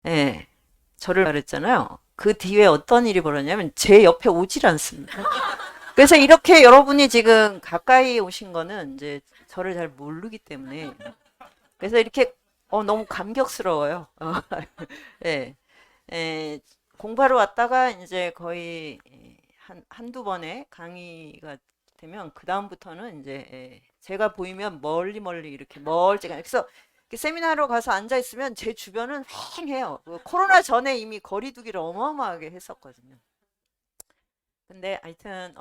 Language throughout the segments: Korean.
예, 저를 말했잖아요. 그 뒤에 어떤 일이 벌어졌냐면 제 옆에 오질 않습니다. 그래서 이렇게 여러분이 지금 가까이 오신 거는 이제 저를 잘 모르기 때문에 그래서 이렇게 너무 감격스러워요. 예, 예, 공부하러 왔다가 이제 거의 한두 번의 강의가 되면 그다음부터는 이제 제가 보이면 멀리 멀리 이렇게 멀찍한 그래서 이렇게 세미나로 가서 앉아 있으면 제 주변은 휑해요. 그 코로나 전에 이미 거리두기를 어마어마하게 했었거든요. 근데 하여튼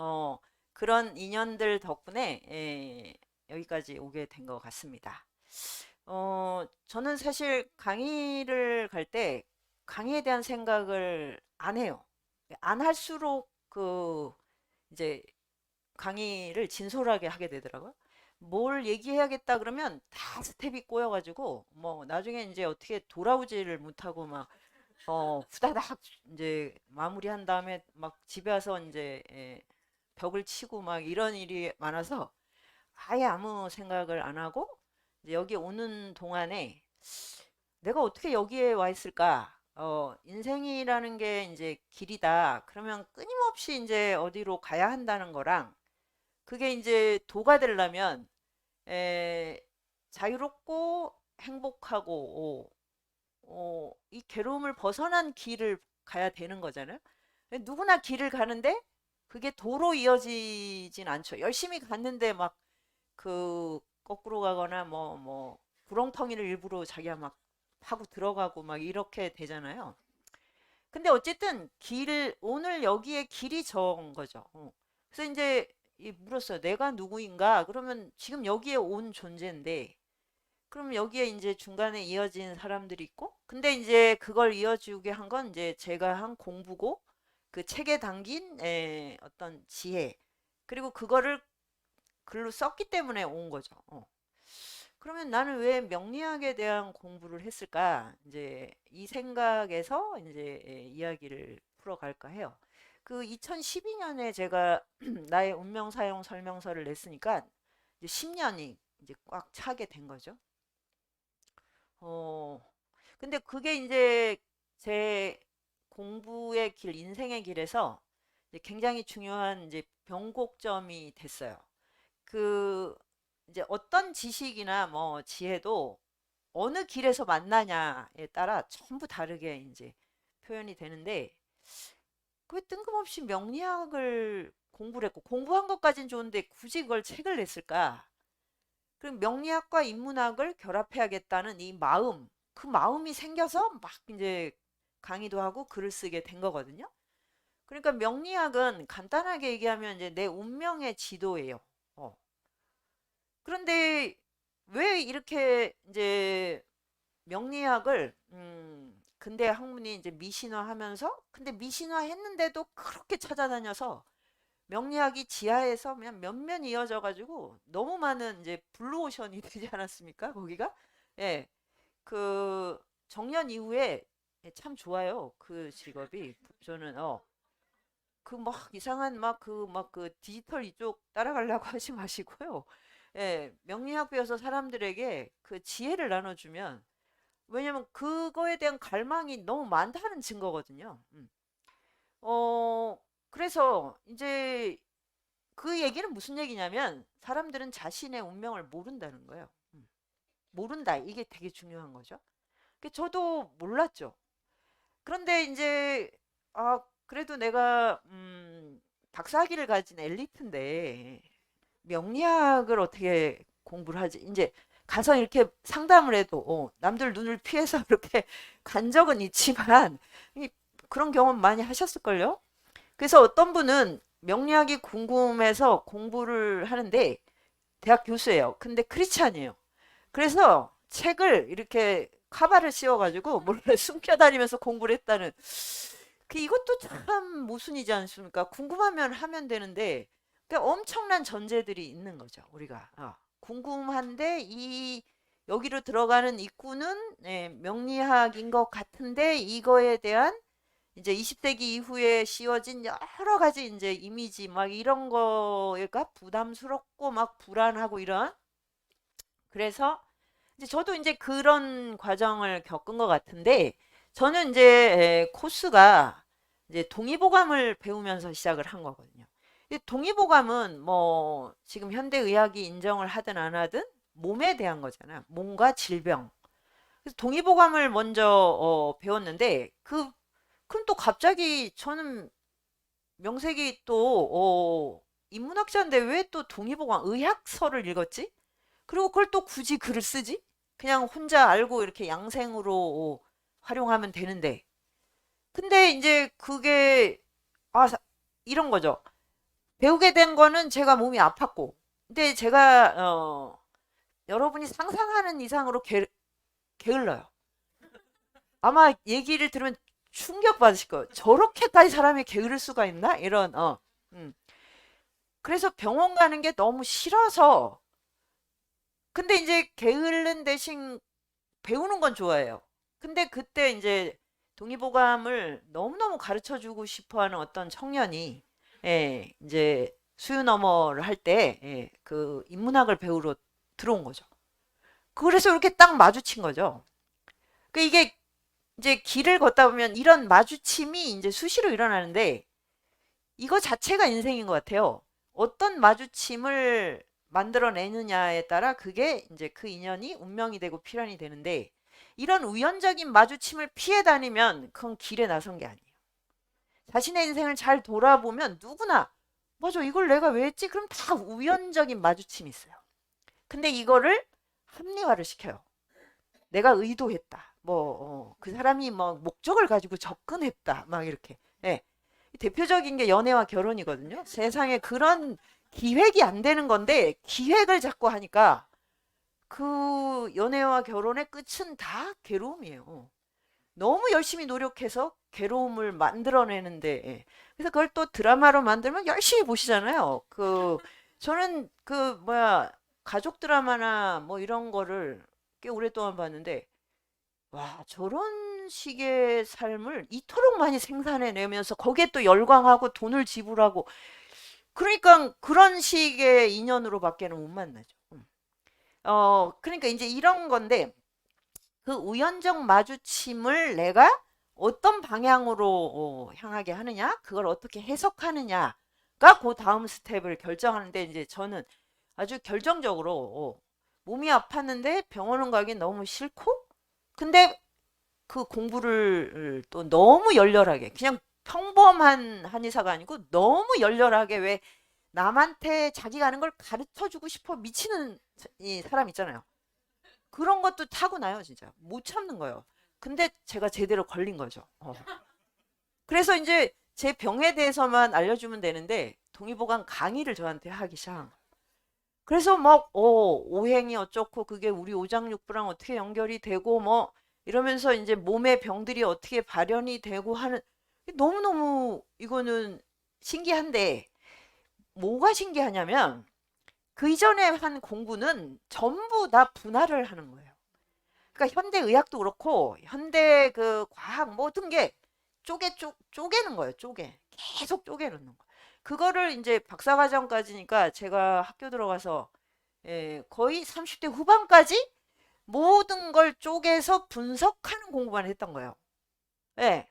그런 인연들 덕분에 여기까지 오게 된 것 같습니다. 저는 사실 강의를 갈 때 강의에 대한 생각을 안 해요. 안 할수록 이제 강의를 진솔하게 하게 되더라고요. 뭘 얘기해야겠다 그러면 다 스텝이 꼬여가지고 뭐 나중에 이제 어떻게 돌아오지를 못하고 막 후다닥 이제 마무리한 다음에 막 집에 와서 이제 벽을 치고 막 이런 일이 많아서 아예 아무 생각을 안 하고 이제 여기 오는 동안에 내가 어떻게 여기에 와 있을까? 인생이라는 게 이제 길이다. 그러면 끊임없이 이제 어디로 가야 한다는 거랑 그게 이제 도가 되려면 에, 자유롭고 행복하고 이 괴로움을 벗어난 길을 가야 되는 거잖아요. 누구나 길을 가는데 그게 도로 이어지진 않죠. 열심히 갔는데 막 거꾸로 가거나 구렁텅이를 일부러 자기가 막 파고 들어가고 막 이렇게 되잖아요. 근데 어쨌든 오늘 여기에 길이 저은 거죠. 그래서 이제 물었어요. 내가 누구인가? 그러면 지금 여기에 온 존재인데, 그럼 여기에 이제 중간에 이어진 사람들이 있고, 근데 이제 그걸 이어주게 한 건 이제 제가 한 공부고, 그 책에 담긴 어떤 지혜, 그리고 그거를 글로 썼기 때문에 온 거죠. 그러면 나는 왜 명리학에 대한 공부를 했을까? 이제 이 생각에서 이제 이야기를 풀어갈까 해요. 그 2012년에 제가 나의 운명 사용 설명서를 냈으니까 이제 10년이 이제 꽉 차게 된 거죠. 어, 근데 그게 이제 제 공부의 길, 인생의 길에서 이제 굉장히 중요한 이제 변곡점이 됐어요. 그 이제 어떤 지식이나 뭐 지혜도 어느 길에서 만나냐에 따라 전부 다르게 이제 표현이 되는데 왜 뜬금없이 명리학을 공부를 했고 공부한 것까진 좋은데 굳이 그걸 책을 냈을까? 그럼 명리학과 인문학을 결합해야겠다는 이 마음, 그 마음이 생겨서 막 이제 강의도 하고 글을 쓰게 된 거거든요. 그러니까 명리학은 간단하게 얘기하면 이제 내 운명의 지도예요. 어. 그런데 왜 이렇게 이제 명리학을 근대 학문이 이제 미신화하면서 근데 미신화했는데도 그렇게 찾아다녀서 명리학이 지하에서 그냥 면면 이어져 가지고 너무 많은 이제 블루오션이 되지 않았습니까? 거기가 예, 그 정년 이후에 참 좋아요. 그 직업이 저는 그 막 이상한 막 그 디지털 이쪽 따라가려고 하지 마시고요. 예, 명리학 배워서 사람들에게 그 지혜를 나눠주면 왜냐면 그거에 대한 갈망이 너무 많다는 증거거든요. 어, 그래서 이제 그 얘기는 무슨 얘기냐면 사람들은 자신의 운명을 모른다는 거예요. 모른다. 이게 되게 중요한 거죠. 저도 몰랐죠. 그런데 이제 그래도 내가 박사학위를 가진 엘리트인데 명리학을 어떻게 공부를 하지? 이제 가서 이렇게 상담을 해도 남들 눈을 피해서 그렇게 간 적은 있지만 이- 그런 경험 많이 하셨을걸요? 그래서 어떤 분은 명리학이 궁금해서 공부를 하는데 대학 교수예요. 근데 크리스찬이에요. 그래서 책을 이렇게 카바를 씌워가지고 몰래 숨겨다니면서 공부를 했다는 이것도 참 모순이지 않습니까? 궁금하면 하면 되는데 그러니까 엄청난 전제들이 있는 거죠. 우리가 궁금한데 이 여기로 들어가는 입구는 명리학인 것 같은데 이거에 대한 이제 20세기 이후에 씌워진 여러 가지 이제 이미지 막 이런 거가 부담스럽고 막 불안하고 이런 그래서 이제 저도 이제 그런 과정을 겪은 것 같은데 저는 이제 코스가 이제 동의보감을 배우면서 시작을 한 거거든요. 이 동의보감은 뭐 지금 현대의학이 인정을 하든 안 하든 몸에 대한 거잖아요. 몸과 질병. 그래서 동의보감을 먼저 배웠는데 그럼 또 갑자기 저는 명색이 또 인문학자인데 왜 또 동의보감 의학서를 읽었지? 그리고 그걸 또 굳이 글을 쓰지? 그냥 혼자 알고 이렇게 양생으로 활용하면 되는데. 근데 이제 그게 아 이런 거죠. 배우게 된 거는 제가 몸이 아팠고, 근데 제가 여러분이 상상하는 이상으로 게을러요. 아마 얘기를 들으면 충격 받으실 거예요. 저렇게까지 사람이 게으를 수가 있나? 이런 음. 그래서 병원 가는 게 너무 싫어서. 근데 이제 게으른 대신 배우는 건 좋아해요. 근데 그때 이제 동의보감을 너무너무 가르쳐 주고 싶어 하는 어떤 청년이, 이제 수유너머를 할 때, 그 인문학을 배우러 들어온 거죠. 그래서 이렇게 딱 마주친 거죠. 그 이게 이제 길을 걷다 보면 이런 마주침이 이제 수시로 일어나는데 이거 자체가 인생인 것 같아요. 어떤 마주침을 만들어내느냐에 따라 그게 이제 그 인연이 운명이 되고 필연이 되는데, 이런 우연적인 마주침을 피해 다니면 그건 길에 나선 게 아니에요. 자신의 인생을 잘 돌아보면 누구나 맞아 이걸 내가 왜 했지? 그럼 다 우연적인 마주침이 있어요. 근데 이거를 합리화를 시켜요. 내가 의도했다. 뭐 그 사람이 뭐 목적을 가지고 접근했다. 막 이렇게. 예. 대표적인 게 연애와 결혼이거든요. 세상에 그런 기획이 안 되는 건데 기획을 자꾸 하니까 그 연애와 결혼의 끝은 다 괴로움이에요. 너무 열심히 노력해서 괴로움을 만들어내는데, 그래서 그걸 또 드라마로 만들면 열심히 보시잖아요. 저는 뭐야 가족 드라마나 뭐 이런 거를 꽤 오랫동안 봤는데, 와, 저런 식의 삶을 이토록 많이 생산해내면서 거기에 또 열광하고 돈을 지불하고, 그러니까 그런 식의 인연으로밖에는 못 만나죠. 그러니까 이제 이런 건데 그 우연적 마주침을 내가 어떤 방향으로 향하게 하느냐, 그걸 어떻게 해석하느냐가 그 다음 스텝을 결정하는데, 이제 저는 아주 결정적으로 몸이 아팠는데 병원은 가기 너무 싫고, 근데 그 공부를 또 너무 열렬하게, 그냥 평범한 한의사가 아니고 너무 열렬하게, 왜 남한테 자기가 아는 걸 가르쳐 주고 싶어 미치는 이 사람 있잖아요. 그런 것도 타고나요, 진짜. 못 참는 거예요. 근데 제가 제대로 걸린 거죠. 그래서 이제 제 병에 대해서만 알려주면 되는데 동의보감 강의를 저한테 하기 시작한 거예요. 그래서 막 오행이 어쩌고 그게 우리 오장육부랑 어떻게 연결이 되고 뭐 이러면서 이제 몸의 병들이 어떻게 발현이 되고 하는, 너무너무 이거는 신기한데, 뭐가 신기하냐면 그 이전에 한 공부는 전부 다 분할을 하는 거예요. 그러니까 현대 의학도 그렇고 현대 그 과학 모든 게 쪼개는 거예요. 계속 쪼개놓는 거. 그거를 이제 박사과정까지니까 제가 학교 들어가서 거의 30대 후반까지 모든 걸 쪼개서 분석하는 공부만 했던 거예요. 예.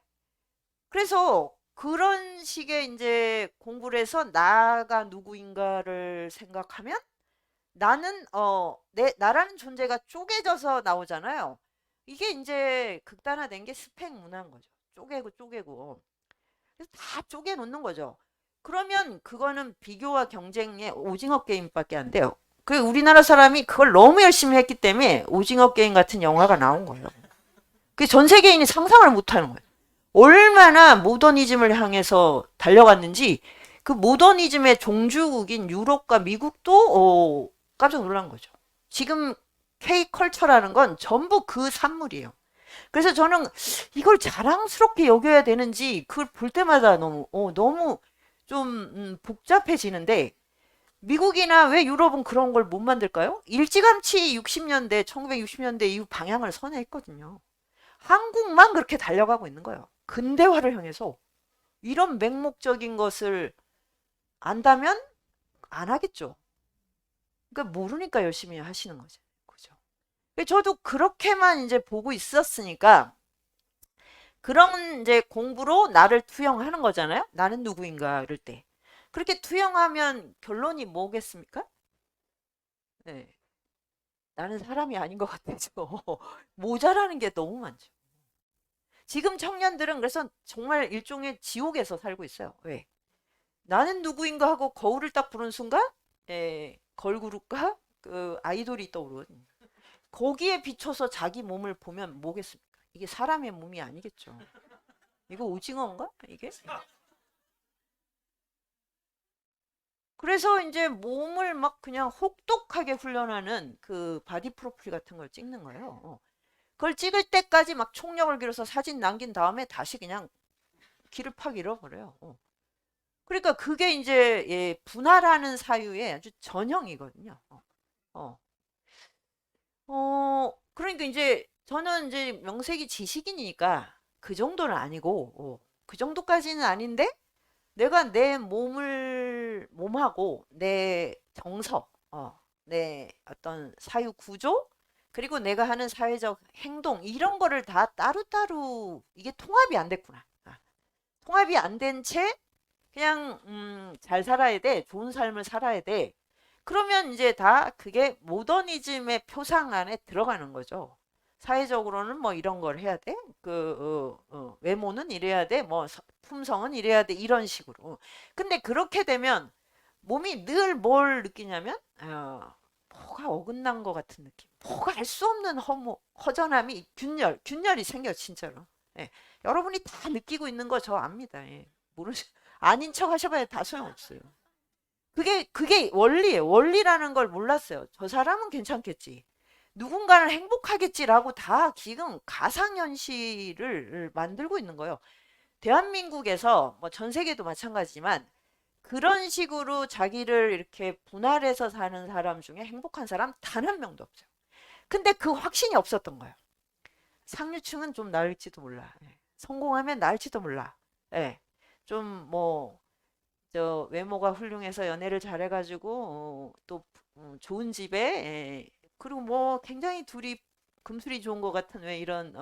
그래서 그런 식의 이제 공부를 해서 나가 누구인가를 생각하면 나는 나라는 존재가 쪼개져서 나오잖아요. 이게 이제 극단화된 게 스펙 문화인 거죠. 쪼개고. 그래서 다 쪼개 놓는 거죠. 그러면 그거는 비교와 경쟁의 오징어 게임밖에 안 돼요. 그 우리나라 사람이 그걸 너무 열심히 했기 때문에 오징어 게임 같은 영화가 나온 거예요. 그 전 세계인이 상상을 못 하는 거예요. 얼마나 모더니즘을 향해서 달려갔는지, 그 모더니즘의 종주국인 유럽과 미국도 깜짝 놀란 거죠. 지금 K컬처라는 건 전부 그 산물이에요. 그래서 저는 이걸 자랑스럽게 여겨야 되는지 그걸 볼 때마다 너무 좀 복잡해지는데, 미국이나 왜 유럽은 그런 걸 못 만들까요? 일찌감치 60년대, 1960년대 이후 방향을 선회했거든요. 한국만 그렇게 달려가고 있는 거예요. 근대화를 향해서. 이런 맹목적인 것을 안다면 안 하겠죠. 그러니까 모르니까 열심히 하시는 거죠. 그죠? 저도 그렇게만 이제 보고 있었으니까 그런 이제 공부로 나를 투영하는 거잖아요. 나는 누구인가 이럴 때. 그렇게 투영하면 결론이 뭐겠습니까? 네. 나는 사람이 아닌 것 같아서 모자라는 게 너무 많죠. 지금 청년들은 그래서 정말 일종의 지옥에서 살고 있어요. 왜? 나는 누구인가 하고 거울을 딱 보는 순간, 걸그룹과 그 아이돌이 떠오르는. 거기에 비춰서 자기 몸을 보면 뭐겠습니까? 이게 사람의 몸이 아니겠죠. 이거 오징어인가? 이게? 그래서 이제 몸을 막 그냥 혹독하게 훈련하는 그 바디 프로필 같은 걸 찍는 거예요. 그걸 찍을 때까지 막 총력을 기울여서 사진 남긴 다음에 다시 그냥 길을 팍 잃어버려요. 그러니까 그게 이제 분할하는 사유의 아주 전형이거든요. 어. 그러니까 이제 저는 이제 명색이 지식인이니까 그 정도는 아니고, 그 정도까지는 아닌데 내가 내 몸하고 내 정서, 내 어떤 사유 구조, 그리고 내가 하는 사회적 행동, 이런 거를 다 따로따로 이게 통합이 안 됐구나. 통합이 안 된 채 그냥, 잘 살아야 돼. 좋은 삶을 살아야 돼. 그러면 이제 다 그게 모더니즘의 표상 안에 들어가는 거죠. 사회적으로는 뭐 이런 걸 해야 돼. 외모는 이래야 돼. 뭐 품성은 이래야 돼. 이런 식으로. 근데 그렇게 되면 몸이 늘 뭘 느끼냐면, 뭐가 어긋난 것 같은 느낌. 뭐가 알 수 없는 허전함이 균열이 생겨, 진짜로. 예. 여러분이 다 느끼고 있는 거 저 압니다. 예. 모르시, 아닌 척 하셔봐야 다 소용없어요. 그게 원리예요. 원리라는 걸 몰랐어요. 저 사람은 괜찮겠지. 누군가는 행복하겠지라고 다 지금 가상현실을 만들고 있는 거예요. 대한민국에서 뭐 전 세계도 마찬가지지만 그런 식으로 자기를 이렇게 분할해서 사는 사람 중에 행복한 사람 단 한 명도 없어요. 근데 그 확신이 없었던 거예요. 상류층은 좀 나을지도 몰라. 예. 성공하면 나을지도 몰라. 예. 좀뭐 저 외모가 훌륭해서 연애를 잘해가지고 또 좋은 집에 그리고 뭐 굉장히 둘이 금술이 좋은 것 같은 왜 이런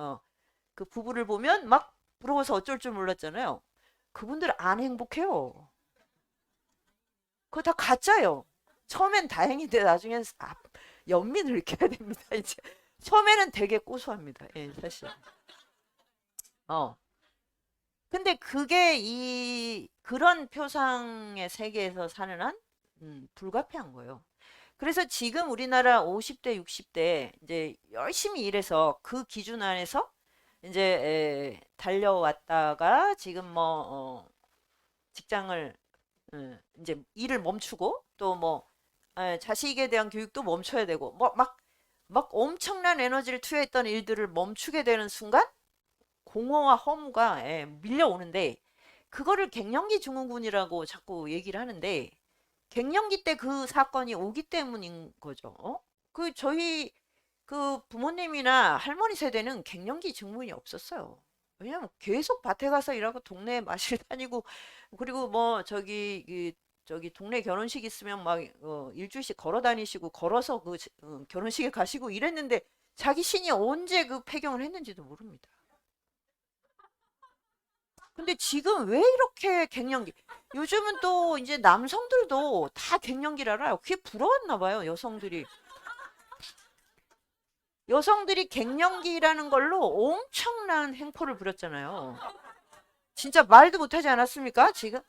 그 부부를 보면 막 부러워서 어쩔 줄 몰랐잖아요. 그분들 안 행복해요. 그거 다 가짜요. 처음엔 다행인데 나중엔 연민을 느껴야 됩니다. 이제 처음에는 되게 고소합니다. 예, 사실. 어. 근데 그게 그런 표상의 세계에서 사는 한 불가피한 거예요. 그래서 지금 우리나라 50대, 60대 이제 열심히 일해서 그 기준 안에서 이제 달려왔다가 지금 뭐 직장을 이제 일을 멈추고 또 뭐 자식에 대한 교육도 멈춰야 되고 뭐 막 엄청난 에너지를 투여했던 일들을 멈추게 되는 순간 공허와 허무가 밀려오는데 그거를 갱년기 증후군이라고 자꾸 얘기를 하는데 갱년기 때 그 사건이 오기 때문인 거죠. 그 저희 그 부모님이나 할머니 세대는 갱년기 증후군이 없었어요. 왜냐면 계속 밭에 가서 일하고 동네에 마실 다니고 그리고 뭐 저기 동네 결혼식 있으면 막 일주일씩 걸어 다니시고 걸어서 그 결혼식에 가시고 이랬는데 자기 신이 언제 그 폐경을 했는지도 모릅니다. 근데 지금 왜 이렇게 갱년기? 요즘은 또 이제 남성들도 다 갱년기를 알아요. 그게 부러웠나 봐요, 여성들이. 여성들이 갱년기라는 걸로 엄청난 행포를 부렸잖아요. 진짜 말도 못하지 않았습니까? 지금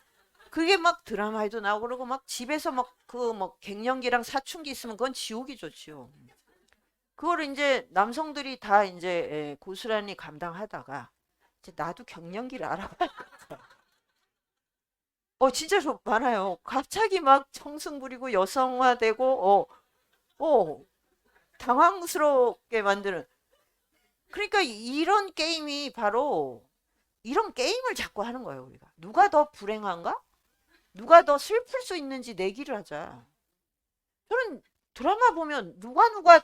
그게 막 드라마에도 나오고 그러고 막 집에서 막 그 뭐 갱년기랑 사춘기 있으면 그건 지옥이죠, 지옥. 그거를 이제 남성들이 다 이제 고스란히 감당하다가 이제 나도 갱년기를 알아봐야겠다. 진짜 많아요. 갑자기 막 청승 부리고 여성화되고, 당황스럽게 만드는. 그러니까 이런 게임이 바로 이런 게임을 자꾸 하는 거예요, 우리가. 누가 더 불행한가? 누가 더 슬플 수 있는지 내기를 하자. 저는 드라마 보면 누가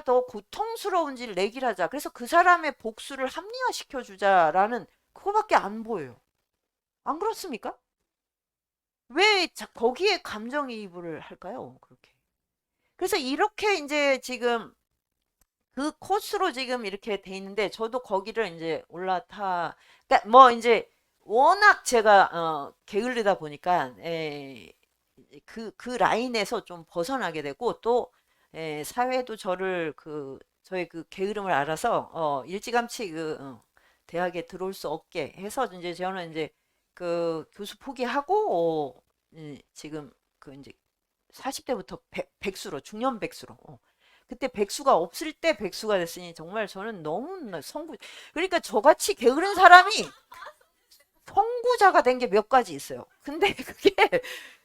더 고통스러운지를 내기를 하자. 그래서 그 사람의 복수를 합리화시켜 주자라는 그거밖에 안 보여요. 안 그렇습니까? 왜 거기에 감정이입을 할까요? 그렇게. 그래서 이렇게 이제 지금 그 코스로 지금 이렇게 돼 있는데 저도 거기를 이제 올라타 그러니까 뭐 이제 워낙 제가 게을르다 보니까 그 라인에서 좀 벗어나게 되고 또 사회도 저를 저의 그 게으름을 알아서 일찌감치 대학에 들어올 수 없게 해서 이제 저는 이제 그 교수 포기하고 지금 그 이제 40대부터 백수로 중년 백수로 그때 백수가 없을 때 백수가 됐으니 정말 저는 너무 성구 그러니까 저같이 게으른 사람이 선구자가 된 게 몇 가지 있어요. 근데 그게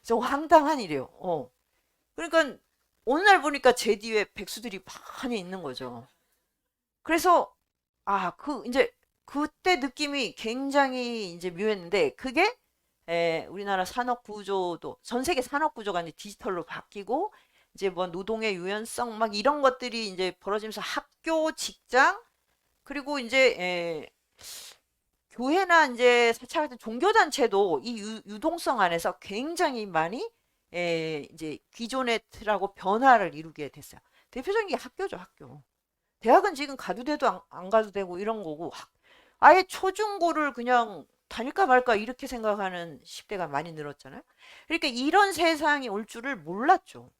좀 황당한 일이에요. 그러니까 어느 날 보니까 제 뒤에 백수들이 많이 있는 거죠. 그래서 이제 그때 느낌이 굉장히 이제 묘했는데 그게 우리나라 산업 구조도 전 세계 산업 구조가 이제 디지털로 바뀌고 이제 뭐 노동의 유연성 막 이런 것들이 이제 벌어지면서 학교, 직장 그리고 이제 교회나 이제 사차 같은 종교 단체도 이 유동성 안에서 굉장히 많이 이제 기존의 틀하고 변화를 이루게 됐어요. 대표적인 게 학교죠, 학교. 대학은 지금 가도 돼도 안 가도 되고 이런 거고 아예 초중고를 그냥 다닐까 말까 이렇게 생각하는 10대가 많이 늘었잖아요. 그러니까 이런 세상이 올 줄을 몰랐죠.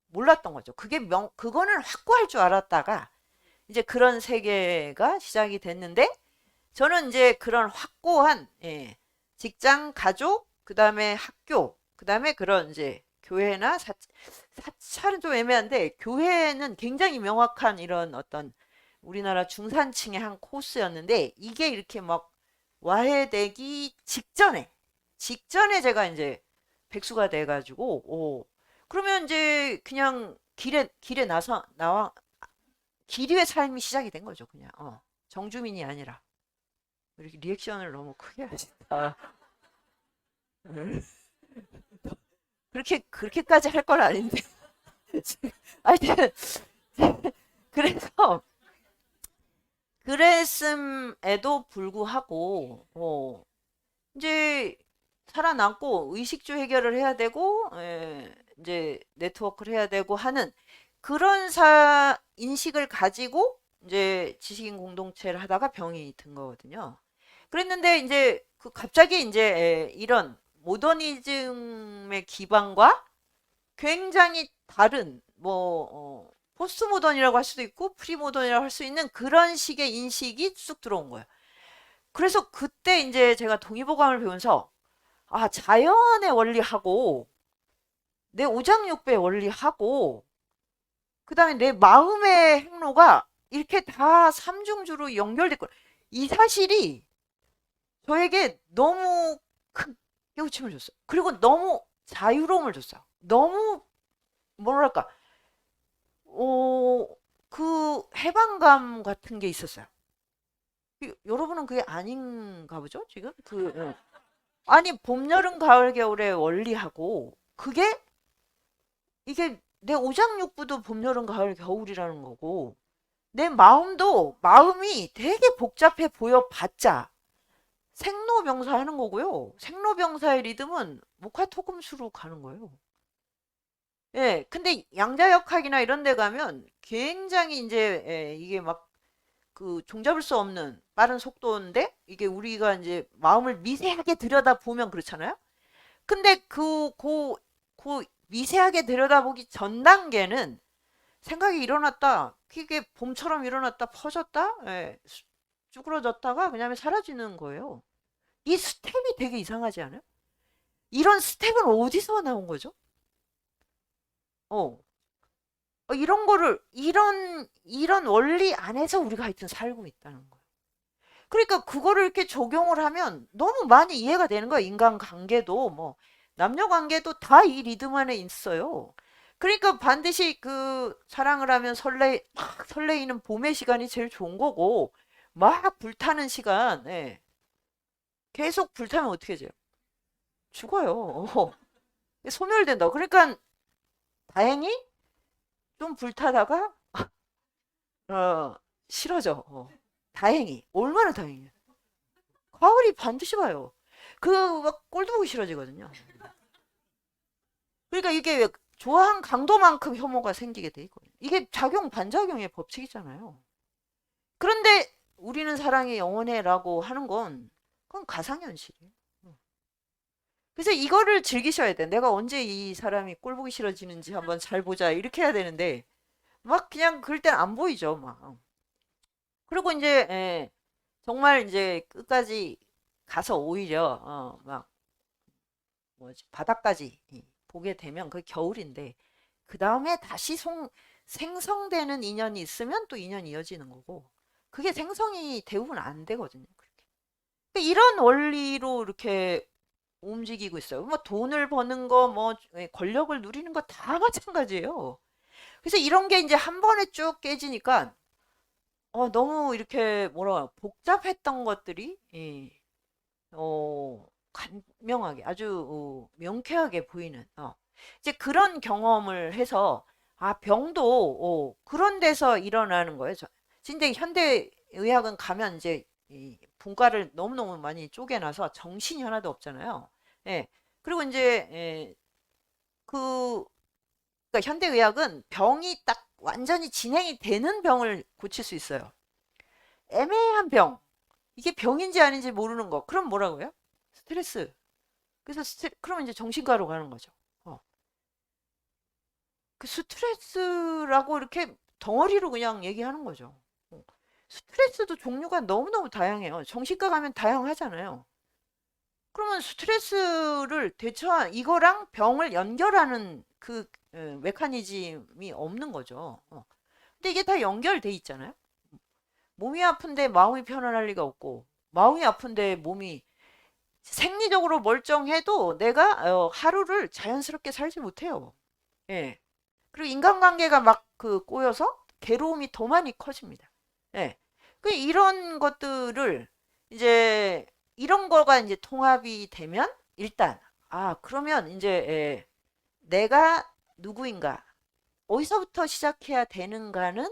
몰랐던 거죠. 그거는 확고할 줄 알았다가 이제 그런 세계가 시작이 됐는데 저는 이제 그런 확고한 직장, 가족, 그다음에 학교, 그다음에 그런 이제 교회나 사찰은 좀 애매한데 교회는 굉장히 명확한 이런 어떤 우리나라 중산층의 한 코스였는데 이게 이렇게 막 와해되기 직전에 제가 이제 백수가 돼가지고 그러면 이제 그냥 길에 나와 길 위의 삶이 시작이 된 거죠 그냥 정주민이 아니라 이렇게 리액션을 너무 크게 하신다. 그렇게까지 할 건 아닌데. 하여튼, 그래서, 그랬음에도 불구하고, 이제 살아남고 의식주 해결을 해야 되고, 이제 네트워크를 해야 되고 하는 그런 인식을 가지고 이제 지식인 공동체를 하다가 병이 든 거거든요. 그랬는데 이제 갑자기 이제 이런 모더니즘의 기반과 굉장히 다른 뭐 포스트 모던이라고 할 수도 있고 프리모던이라고 할 수 있는 그런 식의 인식이 쑥 들어온 거예요. 그래서 그때 이제 제가 동의보감을 배우면서 자연의 원리하고 내 오장육부의 원리하고 그다음에 내 마음의 행로가 이렇게 다 삼중주로 연결됐고 이 사실이 저에게 너무 큰 깨우침을 줬어요. 그리고 너무 자유로움을 줬어요. 너무 뭐랄까, 어, 그 해방감 같은 게 있었어요. 여러분은 그게 아닌가 보죠? 지금 아니 봄, 여름, 가을, 겨울의 원리하고 그게 이게 내 오장육부도 봄, 여름, 가을, 겨울이라는 거고 내 마음도 마음이 되게 복잡해 보여 봤자 생로병사 하는 거고요. 생로병사의 리듬은 목화토금수로 가는 거예요. 예, 근데 양자역학이나 이런 데 가면 굉장히 이제 이게 막 그 종잡을 수 없는 빠른 속도인데 이게 우리가 이제 마음을 미세하게 들여다보면 그렇잖아요. 근데 그 미세하게 들여다보기 전 단계는 생각이 일어났다. 그게 봄처럼 일어났다 퍼졌다. 쭈그러졌다가 그냥 사라지는 거예요. 이 스텝이 되게 이상하지 않아요? 이런 스텝은 어디서 나온 거죠? 어. 이런 거를 이런 원리 안에서 우리가 하여튼 살고 있다는 거예요. 그러니까 그거를 이렇게 적용을 하면 너무 많이 이해가 되는 거예요. 인간관계도 뭐 남녀관계도 다 이 리듬 안에 있어요. 그러니까 반드시 그 사랑을 하면 막 설레이는 봄의 시간이 제일 좋은 거고 막 불타는 시간 계속 불타면 어떻게 돼요? 죽어요. 소멸된다. 그러니까 다행히 좀 불타다가 싫어져. 다행히 얼마나 다행이에요. 가을이 반드시 와요. 그 막 꼴도 보기 싫어지거든요. 그러니까 이게 좋아한 강도만큼 혐오가 생기게 돼 있거든요. 이게 작용 반작용의 법칙이잖아요. 그런데 우리는 사랑이 영원해라고 하는 건 그건 가상현실이에요. 그래서 이거를 즐기셔야 돼. 내가 언제 이 사람이 꼴 보기 싫어지는지 한번 잘 보자. 이렇게 해야 되는데 막 그냥 그럴 땐 안 보이죠. 막. 그리고 이제 정말 이제 끝까지 가서 오히려 막 뭐지 바닥까지 보게 되면 그게 겨울인데 그 다음에 다시 생성되는 인연이 있으면 또 인연이 이어지는 거고 그게 생성이 대부분 안 되거든요. 그렇게. 그러니까 이런 원리로 이렇게 움직이고 있어요. 뭐 돈을 버는 거, 뭐 권력을 누리는 거 다 마찬가지예요. 그래서 이런 게 이제 한 번에 쭉 깨지니까 너무 이렇게 뭐라 복잡했던 것들이 간명하게 아주 명쾌하게 보이는 이제 그런 경험을 해서 아 병도 그런 데서 일어나는 거예요. 진짜 현대 의학은 가면 이제 이 분과를 너무너무 많이 쪼개놔서 정신이 하나도 없잖아요. 예. 그리고 이제 그 그러니까 현대 의학은 병이 딱 완전히 진행이 되는 병을 고칠 수 있어요. 애매한 병. 이게 병인지 아닌지 모르는 거. 그럼 뭐라고요? 스트레스. 그래서 그러면 이제 정신과로 가는 거죠. 그 스트레스라고 이렇게 덩어리로 그냥 얘기하는 거죠. 스트레스도 종류가 너무너무 다양해요. 정신과 가면 다양하잖아요. 그러면 스트레스를 대처한 이거랑 병을 연결하는 그 메커니즘이 없는 거죠. 근데 이게 다 연결돼 있잖아요. 몸이 아픈데 마음이 편안할 리가 없고 마음이 아픈데 몸이 생리적으로 멀쩡해도 내가 하루를 자연스럽게 살지 못해요. 예. 그리고 인간관계가 막 그 꼬여서 괴로움이 더 많이 커집니다. 예. 그 이런 것들을 이제 이런 거가 이제 통합이 되면 일단 그러면 이제 내가 누구인가 어디서부터 시작해야 되는가는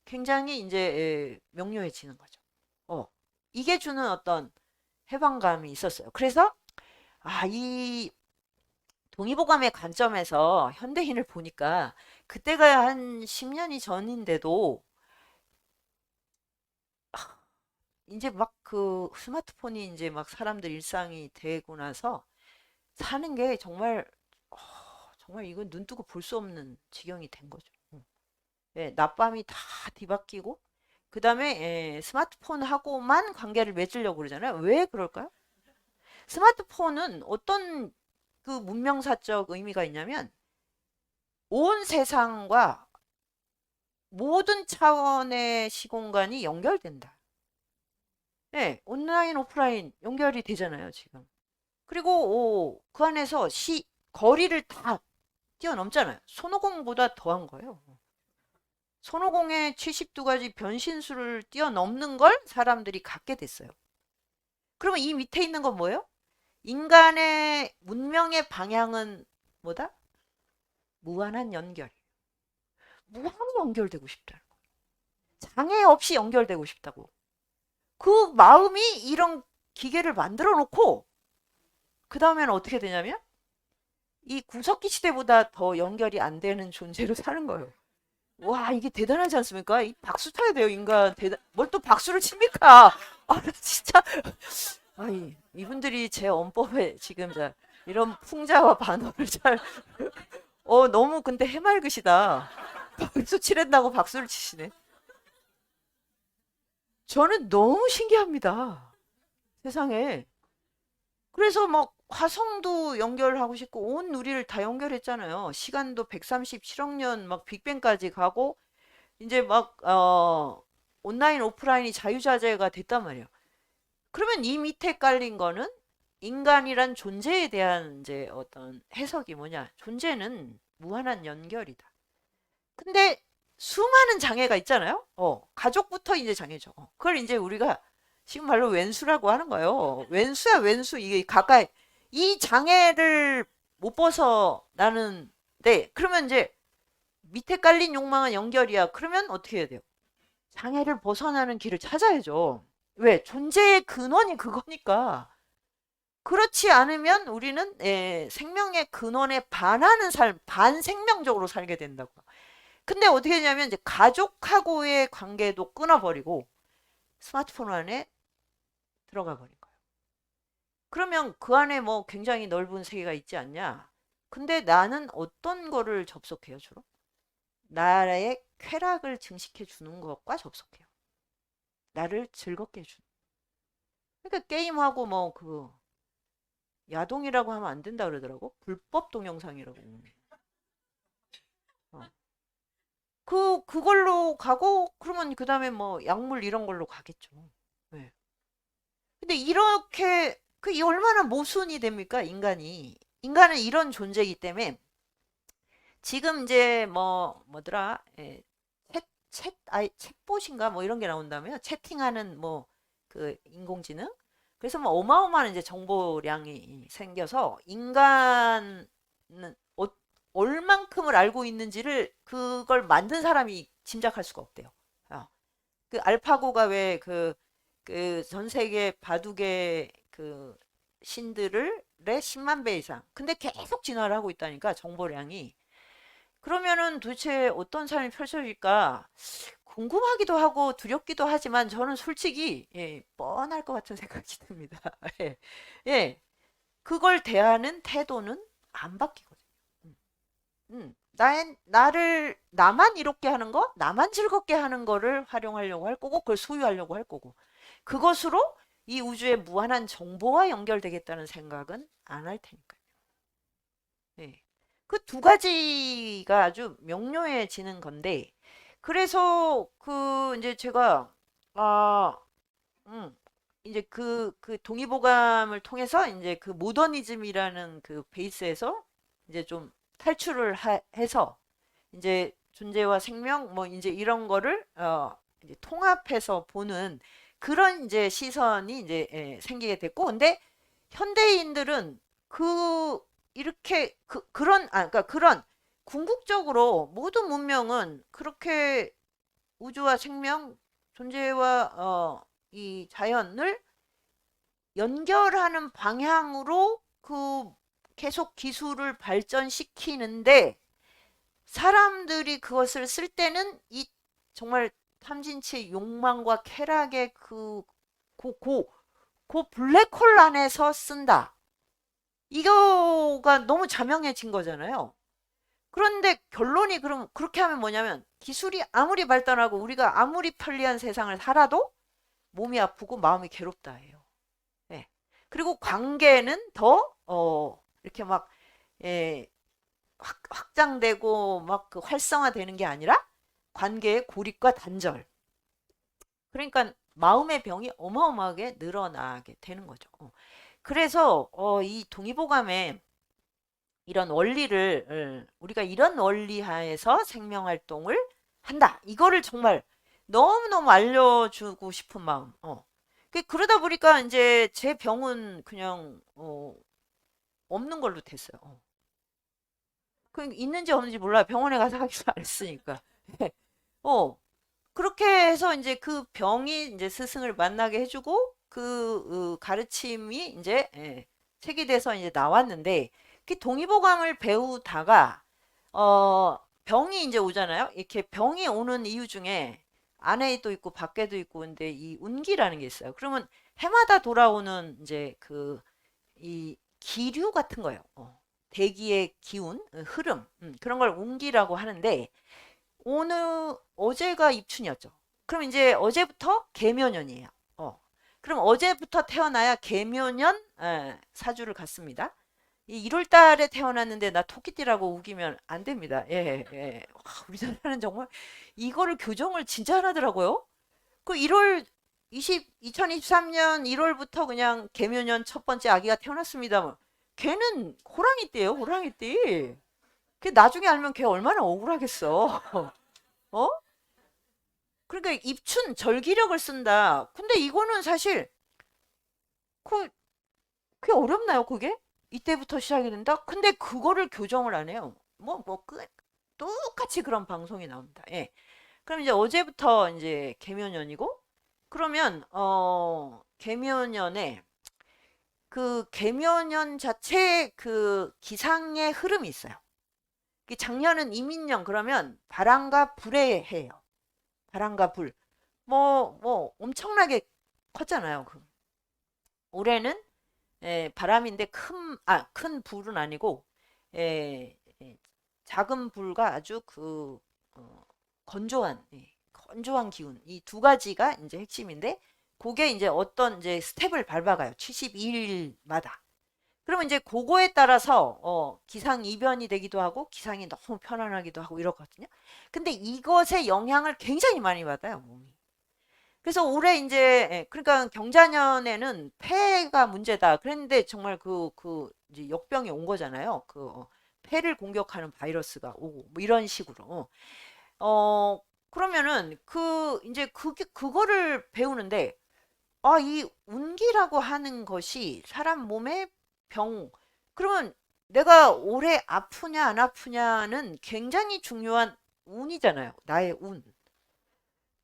굉장히 이제 명료해지는 거죠. 이게 주는 어떤 해방감이 있었어요. 그래서 이 동의보감의 관점에서 현대인을 보니까 그때가 한 10년이 전인데도 이제 막 그 스마트폰이 이제 막 사람들 일상이 되고 나서 사는 게 정말 정말 이건 눈 뜨고 볼 수 없는 지경이 된 거죠. 예, 낮밤이 다 뒤바뀌고 그다음에 스마트폰하고만 관계를 맺으려고 그러잖아요. 왜 그럴까요? 스마트폰은 어떤 그 문명사적 의미가 있냐면 온 세상과 모든 차원의 시공간이 연결된다. 네, 온라인, 오프라인 연결이 되잖아요, 지금. 그리고 그 안에서 거리를 다 뛰어넘잖아요. 손오공보다 더한 거예요. 손오공의 72가지 변신술을 뛰어넘는 걸 사람들이 갖게 됐어요. 그러면 이 밑에 있는 건 뭐예요? 인간의 문명의 방향은 뭐다? 무한한 연결. 무한히 연결되고 싶다는 거. 장애 없이 연결되고 싶다고. 그 마음이 이런 기계를 만들어 놓고 그 다음에는 어떻게 되냐면 이 구석기 시대보다 더 연결이 안 되는 존재로 사는 거예요. 와 이게 대단하지 않습니까? 이 박수 타야 돼요 인간. 뭘 또 박수를 칩니까? 나 진짜 이분들이 제 언법에 지금 이런 풍자와 반어를 잘 너무 근데 해맑으시다. 박수 치랜다고 박수를 치시네. 저는 너무 신기합니다. 세상에. 그래서 막 화성도 연결하고 싶고 온 우리를 다 연결했잖아요. 시간도 137억 년 막 빅뱅까지 가고 이제 막 온라인 오프라인이 자유자재가 됐단 말이에요. 그러면 이 밑에 깔린 거는 인간이란 존재에 대한 이제 어떤 해석이 뭐냐? 존재는 무한한 연결이다. 근데 수많은 장애가 있잖아요. 가족부터 이제 장애죠. 그걸 이제 우리가 지금 말로 왼수라고 하는 거예요. 왼수야 왼수. 이게 가까이 이 장애를 못 벗어나는데 그러면 이제 밑에 깔린 욕망은 연결이야. 그러면 어떻게 해야 돼요? 장애를 벗어나는 길을 찾아야죠. 왜? 존재의 근원이 그거니까. 그렇지 않으면 우리는 생명의 근원에 반하는 삶, 반생명적으로 살게 된다고. 근데 어떻게 했냐면 이제 가족하고의 관계도 끊어버리고 스마트폰 안에 들어가 버린 거예요. 그러면 그 안에 뭐 굉장히 넓은 세계가 있지 않냐? 근데 나는 어떤 거를 접속해요, 주로? 나의 쾌락을 증식해 주는 것과 접속해요. 나를 즐겁게 해주는. 그러니까 게임하고 뭐 그 야동이라고 하면 안 된다 그러더라고. 불법 동영상이라고. 어. 그걸로 가고 그러면 그다음에 뭐 약물 이런 걸로 가겠죠. 네. 근데 이렇게 이 얼마나 모순이 됩니까, 인간이? 인간은 이런 존재이기 때문에 지금 이제 뭐 뭐더라? 챗봇인가 뭐 이런 게 나온다며요. 채팅하는 뭐 그 인공지능. 그래서 뭐 어마어마한 이제 정보량이 생겨서 인간은 얼만큼을 알고 있는지를 그걸 만든 사람이 짐작할 수가 없대요. 어. 그 알파고가 왜 그 전 세계 바둑의 그 신들을 의 10만 배 이상. 근데 계속 진화를 하고 있다니까 정보량이. 그러면은 도대체 어떤 삶이 펼쳐질까 궁금하기도 하고 두렵기도 하지만 저는 솔직히 뻔할 것 같은 생각이 듭니다. 예. 예. 그걸 대하는 태도는 안 바뀌거든요. 음. 나만 이롭게 하는 거, 나만 즐겁게 하는 거를 활용하려고 할 거고, 그걸 소유하려고 할 거고, 그것으로 이 우주의 무한한 정보와 연결되겠다는 생각은 안 할 테니까요. 네. 그 두 가지가 아주 명료해지는 건데, 그래서 그 이제 제가 아, 음, 이제 그 동의보감을 통해서 이제 그 모더니즘이라는 그 베이스에서 이제 좀 탈출을 해서 이제 존재와 생명 뭐 이제 이런 거를 이제 통합해서 보는 그런 이제 시선이 이제 생기게 됐고 근데 현대인들은 그 이렇게 그러니까 그런 궁극적으로 모든 문명은 그렇게 우주와 생명 존재와 이 자연을 연결하는 방향으로 그 계속 기술을 발전시키는데 사람들이 그것을 쓸 때는 이 정말 탐진치의 욕망과 쾌락의 그 블랙홀 안에서 쓴다. 이거가 너무 자명해진 거잖아요. 그런데 결론이 그럼 그렇게 하면 뭐냐면 기술이 아무리 발달하고 우리가 아무리 편리한 세상을 살아도 몸이 아프고 마음이 괴롭다예요. 예. 그리고 관계는 더 이렇게 막 예, 확장되고 막 그 활성화되는 게 아니라 관계의 고립과 단절. 그러니까 마음의 병이 어마어마하게 늘어나게 되는 거죠. 그래서 이 동의보감에 이런 원리를 우리가 이런 원리 하에서 생명 활동을 한다. 이거를 정말 너무너무 알려주고 싶은 마음. 그러다 보니까 이제 제 병은 그냥 없는 걸로 됐어요. 그 있는지 없는지 몰라요. 병원에 가서 하기도 안 했으니까. 어, 그렇게 해서 이제 그 병이 이제 스승을 만나게 해주고 그 가르침이 이제 책이 돼서 이제 나왔는데 그 동의보감을 배우다가 병이 이제 오잖아요. 이렇게 병이 오는 이유 중에 안에도 있고 밖에도 있고 근데 이 운기라는 게 있어요. 그러면 해마다 돌아오는 이제 그 이 기류 같은 거예요. 대기의 기운, 흐름 그런 걸 운기라고 하는데 어제가 입춘이었죠. 그럼 이제 어제부터 개묘년이에요. 그럼 어제부터 태어나야 개묘년 사주를 갖습니다. 이 1월 달에 태어났는데 나 토끼띠라고 우기면 안 됩니다. 예, 예. 와, 우리나라는 정말 이거를 교정을 진짜 하더라고요. 그 1월 2023년 1월부터 그냥 개묘년 첫 번째 아기가 태어났습니다. 뭐. 걔는 호랑이띠예요, 호랑이띠. 걔 나중에 알면 걔 얼마나 억울하겠어. 어? 그러니까 입춘 절기력을 쓴다. 근데 이거는 사실 그 그게 어렵나요, 그게? 이때부터 시작이 된다? 근데 그거를 교정을 안 해요. 똑같이 그런 방송이 나옵니다. 예. 그럼 이제 어제부터 이제 개묘년이고, 그러면, 개묘년에 그 개묘년 자체 그 기상의 흐름이 있어요. 작년은 이민년 그러면 바람과 불의 해예요. 바람과 불. 뭐 엄청나게 컸잖아요. 올해는 바람인데 큰 불은 아니고 에, 작은 불과 아주 건조한 기운. 이 두 가지가 이제 핵심인데 그게 이제 어떤 이제 스텝을 밟아가요. 72일마다. 그러면 이제 그거에 따라서 기상 이변이 되기도 하고 기상이 너무 편안하기도 하고 이렇거든요. 근데 이것의 영향을 굉장히 많이 받아요, 몸이. 그래서 올해 이제 그러니까 경자년에는 폐가 문제다. 그랬는데 정말 이제 역병이 온 거잖아요. 폐를 공격하는 바이러스가 오고 뭐 이런 식으로. 그러면은 이제 그거를 배우는데 이 운기라고 하는 것이 사람 몸의 그러면 내가 올해 아프냐 안 아프냐는 굉장히 중요한 운이잖아요. 나의 운.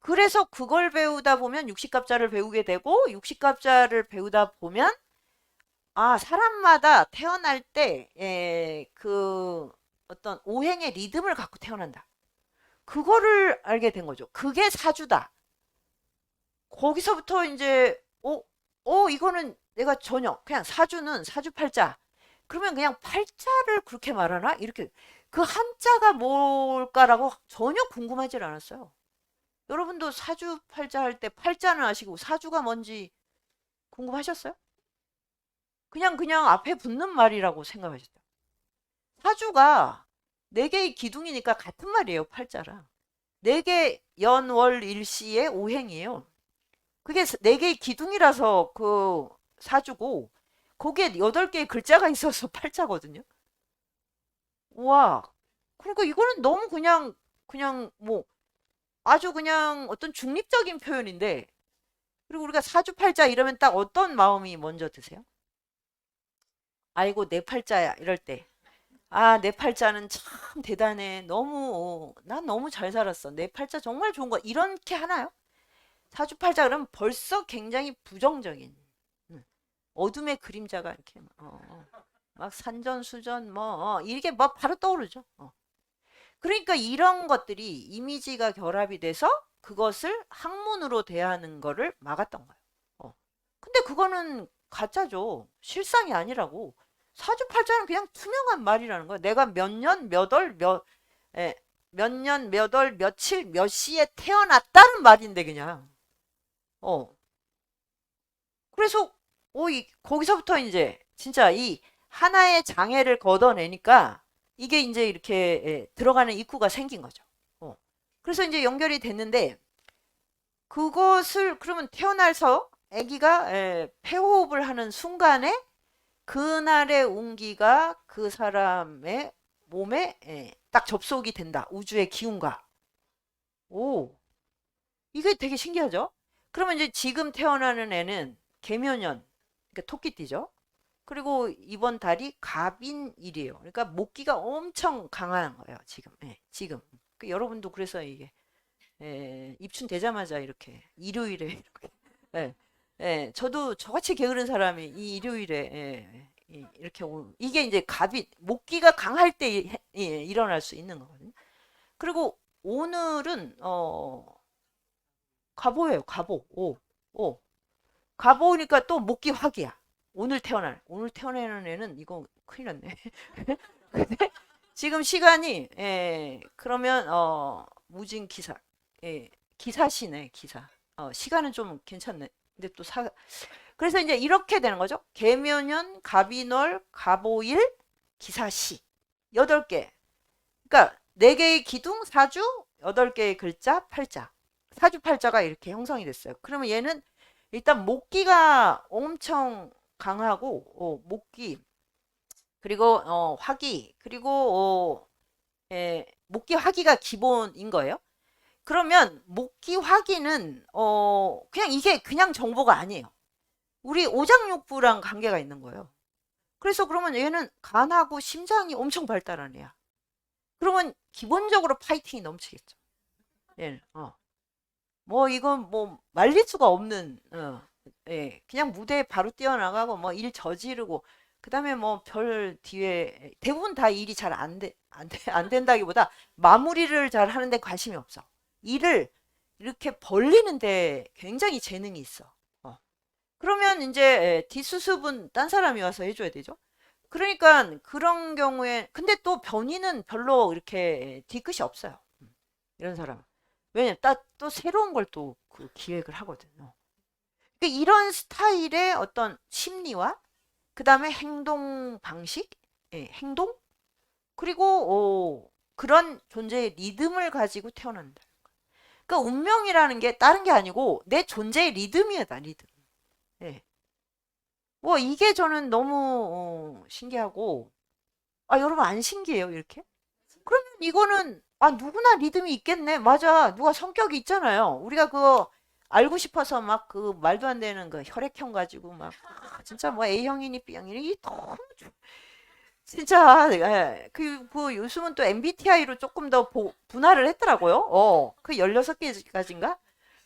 그래서 그걸 배우다 보면 육식갑자를 배우게 되고 육식갑자를 배우다 보면 사람마다 태어날 때 어떤 오행의 리듬을 갖고 태어난다. 그거를 알게 된 거죠. 그게 사주다. 거기서부터 이제 이거는 내가 전혀 그냥 사주는 사주팔자. 그러면 그냥 팔자를 그렇게 말하나? 이렇게 그 한자가 뭘까라고 전혀 궁금하지 않았어요. 여러분도 사주팔자 할 때 팔자는 아시고 사주가 뭔지 궁금하셨어요? 그냥 앞에 붙는 말이라고 생각하셨어요. 사주가 네 개의 기둥이니까 같은 말이에요, 팔자랑. 네 개 연월일시의 오행이에요. 그게 네 개의 기둥이라서 사주고 거기에 여덟 개의 글자가 있어서 팔자거든요. 와, 그러니까 이거는 너무 그냥 뭐 아주 그냥 어떤 중립적인 표현인데 그리고 우리가 사주팔자 이러면 딱 어떤 마음이 먼저 드세요? 아이고 내 팔자야 이럴 때. 내 팔자는 참 대단해. 난 너무 잘 살았어. 내 팔자 정말 좋은 거. 이렇게 하나요? 사주팔자 그러면 벌써 굉장히 부정적인. 어둠의 그림자가 이렇게 막 산전수전 이게 막 바로 떠오르죠. 그러니까 이런 것들이 이미지가 결합이 돼서 그것을 학문으로 대하는 거를 막았던 거예요. 근데 그거는 가짜죠. 실상이 아니라고. 사주팔자는 그냥 투명한 말이라는 거야. 내가 몇 년, 몇 월, 몇 년, 몇 월, 며칠, 몇 시에 태어났다는 말인데 그냥. 어. 그래서 거기서부터 이제 진짜 이 하나의 장애를 걷어내니까 이게 이제 이렇게 들어가는 입구가 생긴 거죠. 그래서 이제 연결이 됐는데 그것을 그러면 태어나서 아기가 폐호흡을 하는 순간에 그날의 운기가 그 사람의 몸에 딱 접속이 된다. 우주의 기운과. 오, 이게 되게 신기하죠? 그러면 이제 지금 태어나는 애는 개묘년, 그러니까 토끼띠죠. 그리고 이번 달이 갑인일이에요. 그러니까 목기가 엄청 강한 거예요. 지금. 지금. 여러분도 그래서 이게 입춘 되자마자 이렇게 일요일에 이렇게 저도 저같이 게으른 사람이 이 일요일에 이렇게 이게 이제 갑이 목기가 강할 때 일어날 수 있는 거거든요. 그리고 오늘은 갑오예요. 갑오. 갑오니까 또 목기 화기야. 오늘 태어나는 애는 이거 큰일 났네. 근데 지금 시간이 그러면 무진 기사 기사시네 기사. 시간은 좀 괜찮네. 근데 그래서 이제 이렇게 되는 거죠. 개묘년, 갑인월, 갑오일, 기사시. 8개. 그러니까 4개의 기둥, 사주, 8개의 글자, 팔자. 사주팔자가 이렇게 형성이 됐어요. 그러면 얘는 일단 목기가 엄청 강하고 목기 그리고 화기 그리고 목기 화기가 기본인 거예요. 그러면 목기 화기는 그냥 이게 그냥 정보가 아니에요. 우리 오장육부랑 관계가 있는 거예요. 그래서 그러면 얘는 간하고 심장이 엄청 발달한 애야. 그러면 기본적으로 파이팅이 넘치겠죠. 얘는 뭐 이건 뭐 말릴 수가 없는 그냥 무대에 바로 뛰어나가고 뭐 일 저지르고 그다음에 뭐 별 뒤에 대부분 다 일이 잘 안 된다기보다 마무리를 잘 하는데 관심이 없어. 일을 이렇게 벌리는데 굉장히 재능이 있어. 그러면 이제 뒷수습은 딴 사람이 와서 해줘야 되죠. 그러니까 그런 경우에 근데 또 변이는 별로 이렇게 뒤끝이 없어요. 이런 사람은. 왜냐면 또 새로운 걸 또 그 기획을 하거든요. 그러니까 이런 스타일의 어떤 심리와 그다음에 행동 방식, 행동 그리고 그런 존재의 리듬을 가지고 태어난다. 그러니까 운명이라는 게 다른 게 아니고 내 존재의 리듬이다, 리듬. 예. 뭐 이게 저는 너무 신기하고 여러분 안 신기해요, 이렇게? 그러면 이거는 누구나 리듬이 있겠네. 맞아. 누가 성격이 있잖아요. 우리가 그거 알고 싶어서 막 그 말도 안 되는 그 혈액형 가지고 막 진짜 뭐 A형이니 B형이니 이 너무 진짜 그 요즘은 또 MBTI로 조금 더 분할을 했더라고요. 그 16개까지인가?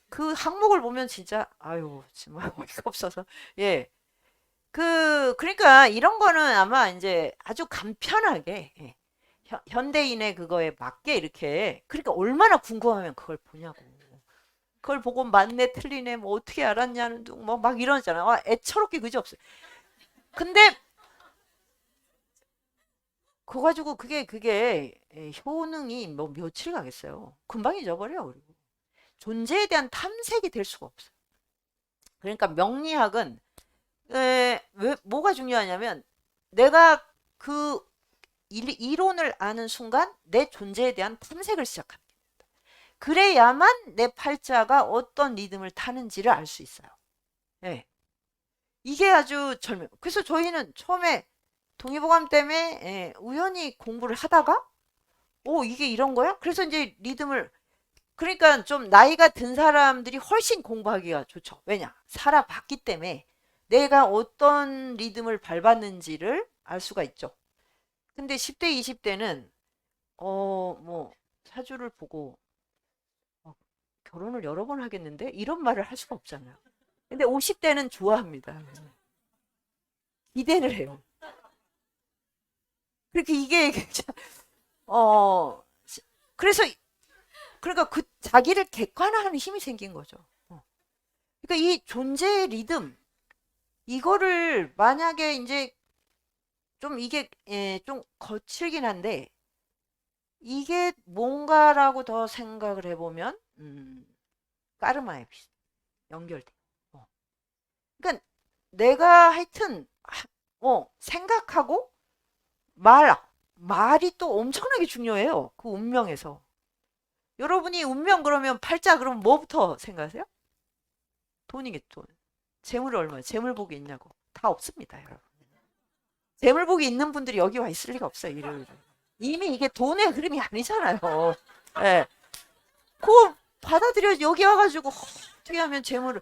그 항목을 보면 진짜 아유 정말 어이가 없어서 예. 그러니까 이런 거는 아마 이제 아주 간편하게 현대인의 그거에 맞게 이렇게 그러니까 얼마나 궁금하면 그걸 보냐고. 그걸 보고 맞네 틀리네 뭐 어떻게 알았냐는 둥 뭐 막 이러잖아. 애처롭게 그지 없어요. 근데 그거 가지고 그게 효능이 뭐 며칠 가겠어요. 금방 잊어버려. 그리고 존재에 대한 탐색이 될 수가 없어요. 그러니까 명리학은 왜 뭐가 중요하냐면 내가 그 이론을 아는 순간 내 존재에 대한 탐색을 시작합니다. 그래야만 내 팔자가 어떤 리듬을 타는지를 알 수 있어요. 예. 이게 아주 절묘. 그래서 저희는 처음에 동의보감 때문에 우연히 공부를 하다가 이게 이런 거야? 그래서 이제 리듬을 그러니까 좀 나이가 든 사람들이 훨씬 공부하기가 좋죠. 왜냐? 살아봤기 때문에 내가 어떤 리듬을 밟았는지를 알 수가 있죠. 근데 10대, 20대는 뭐 사주를 보고 결혼을 여러 번 하겠는데 이런 말을 할 수가 없잖아요. 근데 50대는 좋아합니다. 기대를 해요. 그렇게 이게 어 그래서 그러니까 그 자기를 객관화하는 힘이 생긴 거죠. 그러니까 이 존재의 리듬 이거를 만약에 이제 좀 이게 좀 거칠긴 한데 이게 뭔가라고 더 생각을 해보면 까르마에 연결돼. 그러니까 내가 하여튼 생각하고 말이 또 엄청나게 중요해요. 그 운명에서. 여러분이 운명 그러면 팔자 그러면 뭐부터 생각하세요? 돈이겠죠. 돈. 재물이 얼마예요? 재물복이 있냐고. 다 없습니다, 여러분. 재물복이 있는 분들이 여기 와 있을 리가 없어요, 일요일에. 이미 이게 돈의 흐름이 아니잖아요. 예. 그거 받아들여 여기 와가지고 어떻게 하면 재물을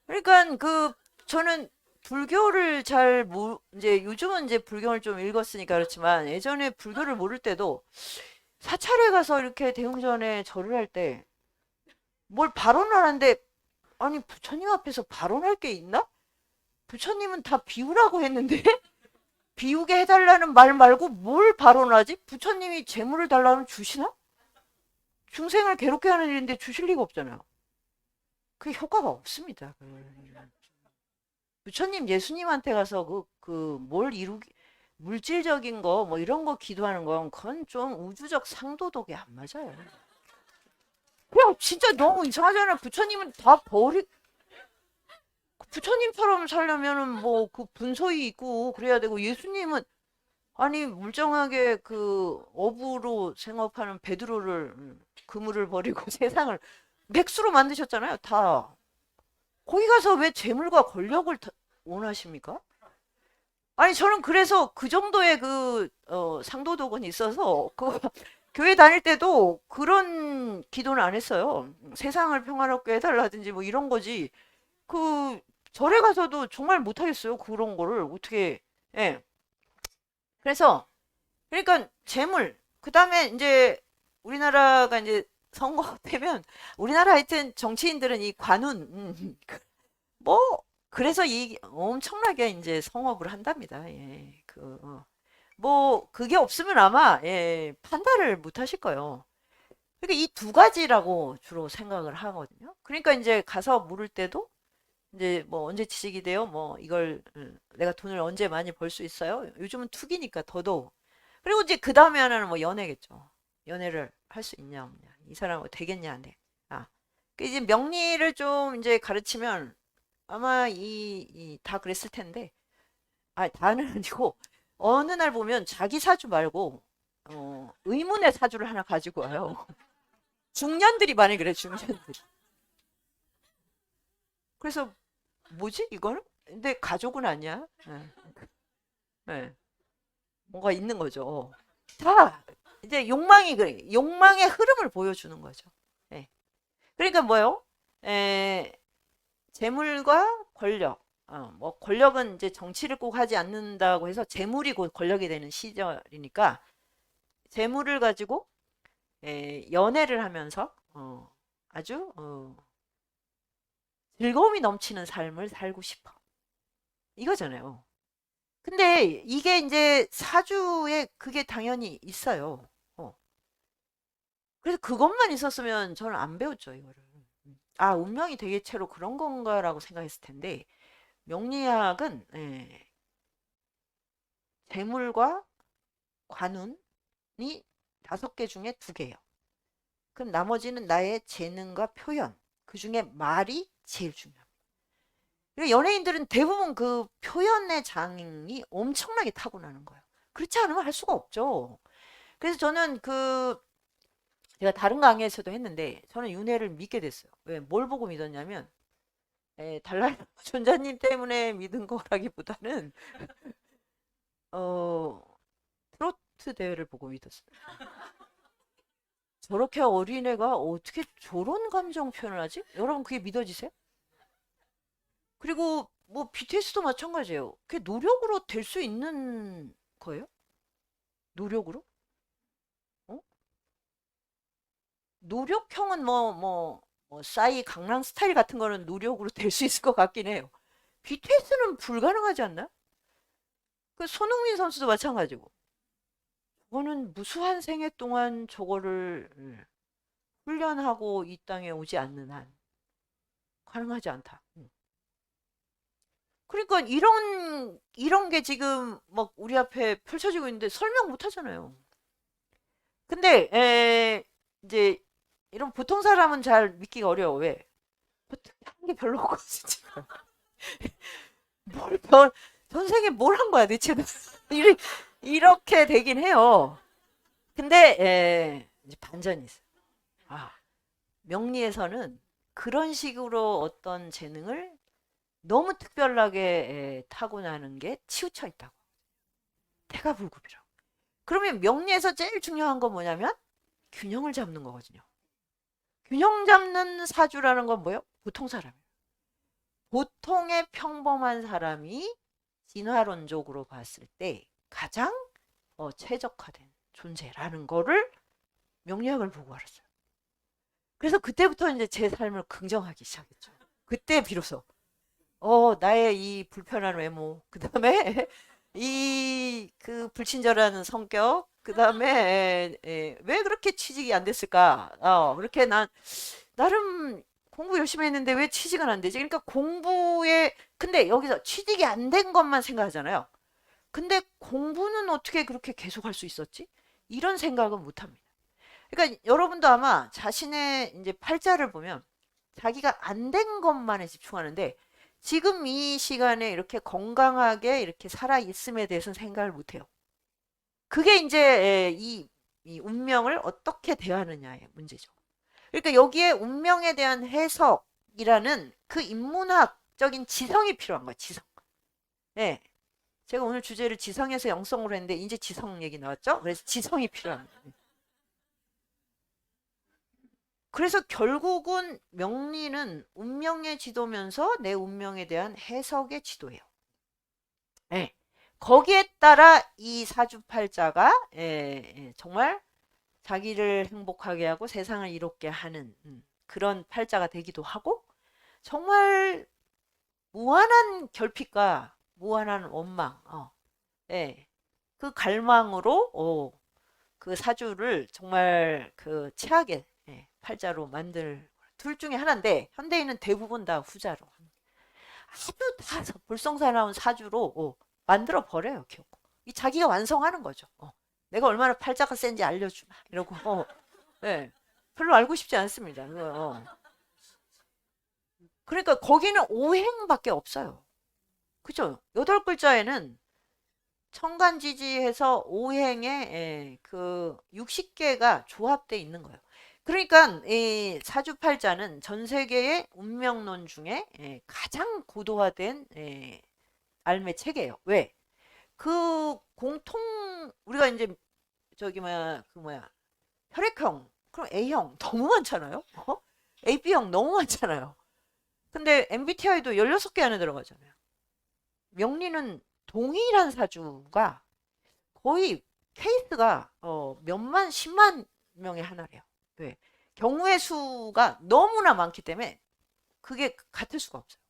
그러니까 저는 불교를 이제 요즘은 이제 불교를 좀 읽었으니까 그렇지만 예전에 불교를 모를 때도 사찰에 가서 이렇게 대웅전에 절을 할 때 뭘 발언을 하는데 아니 부처님 앞에서 발언할 게 있나? 부처님은 다 비우라고 했는데 비우게 해달라는 말 말고 뭘 발언하지? 부처님이 재물을 달라면 주시나? 중생을 괴롭게 하는 일인데 주실 리가 없잖아요. 그 효과가 없습니다. 부처님 예수님한테 가서 뭘 이루기 물질적인 거 뭐 이런 거 기도하는 건 그건 좀 우주적 상도덕에 안 맞아요. 그냥 진짜 너무 이상하잖아요. 부처님은 다 부처님처럼 살려면은 뭐 그 분서이 있고 그래야 되고 예수님은 아니 물정하게 그 어부로 생업하는 베드로를 그물을 버리고 세상을 맥수로 만드셨잖아요. 다. 거기 가서 왜 재물과 권력을 원하십니까? 아니 저는 그래서 그 정도의 상도덕은 있어서 교회 다닐 때도 그런 기도는 안 했어요. 세상을 평화롭게 해달라든지 뭐 이런 거지. 그 절에 가서도 정말 못하겠어요. 그런 거를 어떻게 예. 그래서 그러니까 재물 그다음에 이제 우리나라가 이제 선거 되면 우리나라 하여튼 정치인들은 이 관운 뭐 그래서 이 엄청나게 이제 성업을 한답니다. 예, 뭐 그게 없으면 아마 예, 판단을 못 하실 거예요. 그러니까 이 두 가지라고 주로 생각을 하거든요. 그러니까 이제 가서 물을 때도 이제 뭐 언제 취직이 돼요? 뭐 이걸 내가 돈을 언제 많이 벌 수 있어요? 요즘은 투기니까 더더욱. 그리고 이제 그 다음에 하나는 뭐 연애겠죠. 연애를 할 수 있냐 없냐. 이 사람하고 되겠냐 안 돼. 아, 그 이제 명리를 좀 이제 가르치면 아마 다 그랬을 텐데. 아, 다는 아니고 어느 날 보면 자기 사주 말고 의문의 사주를 하나 가지고 와요. 중년들이 많이 그래, 중년들이. 그래서 뭐지 이거는? 근데 가족은 아니야. 예, 예. 뭔가 있는 거죠. 다 이제 욕망이 그래. 욕망의 흐름을 보여주는 거죠. 예. 그러니까 뭐요? 에, 재물과 권력. 뭐 권력은 이제 정치를 꼭 하지 않는다고 해서 재물이 곧 권력이 되는 시절이니까 재물을 가지고 연애를 하면서 아주 즐거움이 넘치는 삶을 살고 싶어. 이거잖아요. 근데 이게 이제 사주에 그게 당연히 있어요. 어. 그래서 그것만 있었으면 저는 안 배웠죠, 이거를. 아, 운명이 대개체로 그런 건가라고 생각했을 텐데, 명리학은 재물과 관운이 5개 중에 2개예요. 그럼 나머지는 나의 재능과 표현. 그 중에 말이 제일 중요합니다. 그리고 연예인들은 대부분 그 표현의 장이 엄청나게 타고나는 거예요. 그렇지 않으면 할 수가 없죠. 그래서 저는 제가 다른 강의에서도 했는데 저는 윤회를 믿게 됐어요. 왜? 뭘 보고 믿었냐면 달라이 존자님 때문에 믿은 거라기보다는 어, 트로트 대회를 보고 믿었어요. 저렇게 어린애가 어떻게 저런 감정 표현을 하지? 여러분 그게 믿어지세요? 그리고 뭐 BTS도 마찬가지예요. 그게 노력으로 될 수 있는 거예요? 노력으로? 어? 노력형은 뭐 싸이 강남 스타일 같은 거는 노력으로 될 수 있을 것 같긴 해요. BTS는 불가능하지 않나? 그 손흥민 선수도 마찬가지고. 그거는 무수한 생애 동안 저거를 훈련하고 이 땅에 오지 않는 한 가능하지 않다. 그러니까 이런 게 지금 막 우리 앞에 펼쳐지고 있는데 설명 못 하잖아요. 근데 이제 이런 보통 사람은 잘 믿기가 어려워. 왜? 하는 게 별로 없고 진짜. 뭘 별, 전생에 뭘 한 거야 대체? 이렇게 되긴 해요. 근데 이제 반전이 있어요. 아, 명리에서는 그런 식으로 어떤 재능을 너무 특별하게 타고나는 게 치우쳐 있다고. 태가불급이라고. 그러면 명리에서 제일 중요한 건 뭐냐면 균형을 잡는 거거든요. 균형 잡는 사주라는 건 뭐예요? 보통 사람이에요. 보통의 평범한 사람이 진화론적으로 봤을 때 가장 최적화된 존재라는 거를 명리학을 보고 알았어요. 그래서 그때부터 이제 제 삶을 긍정하기 시작했죠. 그때 비로소 나의 이 불편한 외모, 그 다음에 이 그 불친절한 성격, 그 다음에 왜 그렇게 취직이 안 됐을까? 그렇게 나름 공부 열심히 했는데 왜 취직은 안 되지? 그러니까 근데 여기서 취직이 안 된 것만 생각하잖아요. 근데 공부는 어떻게 그렇게 계속 할 수 있었지? 이런 생각은 못 합니다. 그러니까 여러분도 아마 자신의 이제 팔자를 보면 자기가 안 된 것만에 집중하는데 지금 이 시간에 이렇게 건강하게 이렇게 살아 있음에 대해서는 생각을 못 해요. 그게 이제 이 운명을 어떻게 대하느냐의 문제죠. 그러니까 여기에 운명에 대한 해석이라는 그 인문학적인 지성이 필요한 거예요. 지성. 네. 제가 오늘 주제를 지성에서 영성으로 했는데 이제 지성 얘기 나왔죠? 그래서 지성이 필요합니다. 그래서 결국은 명리는 운명의 지도면서 내 운명에 대한 해석의 지도예요. 예. 거기에 따라 이 사주팔자가 정말 자기를 행복하게 하고 세상을 이롭게 하는 그런 팔자가 되기도 하고 정말 무한한 결핍과 무한한 원망, 예, 그 갈망으로 그 사주를 정말 그 최악의 팔자로 만들 둘 중에 하나인데 현대인은 대부분 다 후자로 아주 다 불성사나운 사주로 만들어 버려요 결국. 이 자기가 완성하는 거죠. 내가 얼마나 팔자가 센지 알려주마 이러고 예, 별로 알고 싶지 않습니다. 그러니까 거기는 오행밖에 없어요. 그죠? 여덟 글자에는 천간지지해서 오행에 그 60개가 조합돼 있는 거예요. 그러니까 이 사주팔자는 전 세계의 운명론 중에 가장 고도화된 알매 체계예요. 왜? 그 공통 우리가 이제 저기 뭐야 그 뭐야 혈액형 그럼 A형 너무 많잖아요. AB형 너무 많잖아요. 근데 MBTI도 16개 안에 들어가잖아요. 명리는 동일한 사주가 거의 케이스가 몇만, 10만 명의 하나래요. 왜? 경우의 수가 너무나 많기 때문에 그게 같을 수가 없어요.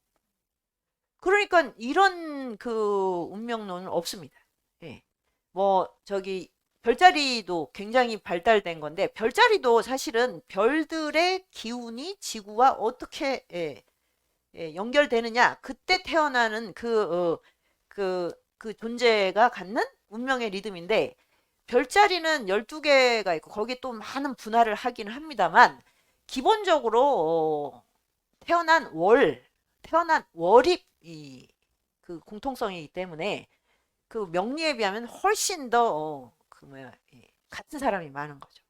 그러니까 이런 그 운명론은 없습니다. 예. 뭐 저기 별자리도 굉장히 발달된 건데 별자리도 사실은 별들의 기운이 지구와 어떻게 연결되느냐 그때 태어나는 그 존재가 갖는 운명의 리듬인데 별자리는 12개가 있고 거기에 또 많은 분할을 하긴 합니다만 기본적으로 태어난 월이 그 공통성이기 때문에 그 명리에 비하면 훨씬 더 그 뭐야 같은 사람이 많은 거죠.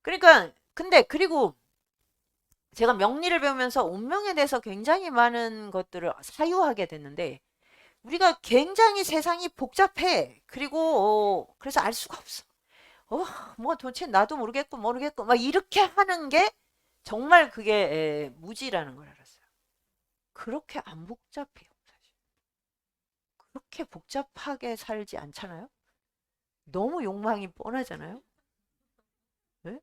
그러니까 근데 그리고 제가 명리를 배우면서 운명에 대해서 굉장히 많은 것들을 사유하게 됐는데 우리가 굉장히 세상이 복잡해. 그리고 그래서 알 수가 없어. 어, 뭐 도대체 나도 모르겠고 막 이렇게 하는 게 정말 그게 무지라는 걸 알았어요. 그렇게 안 복잡해요, 사실. 그렇게 복잡하게 살지 않잖아요. 너무 욕망이 뻔하잖아요. 네?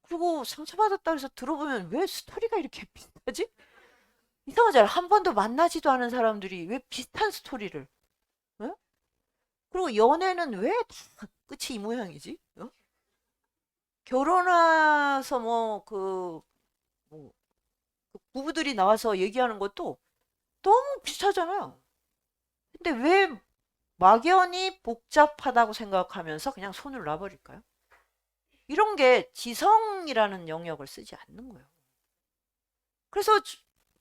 그리고 상처받았다 해서 들어보면 왜 스토리가 이렇게 비슷하지? 이상하잖아요. 한 번도 만나지도 않은 사람들이 왜 비슷한 스토리를? 어? 그리고 연애는 왜 다 끝이 이 모양이지? 결혼해서 뭐, 그 부부들이 나와서 얘기하는 것도 너무 비슷하잖아요. 근데 왜 막연히 복잡하다고 생각하면서 그냥 손을 놔버릴까요? 이런 게 지성이라는 영역을 쓰지 않는 거예요. 그래서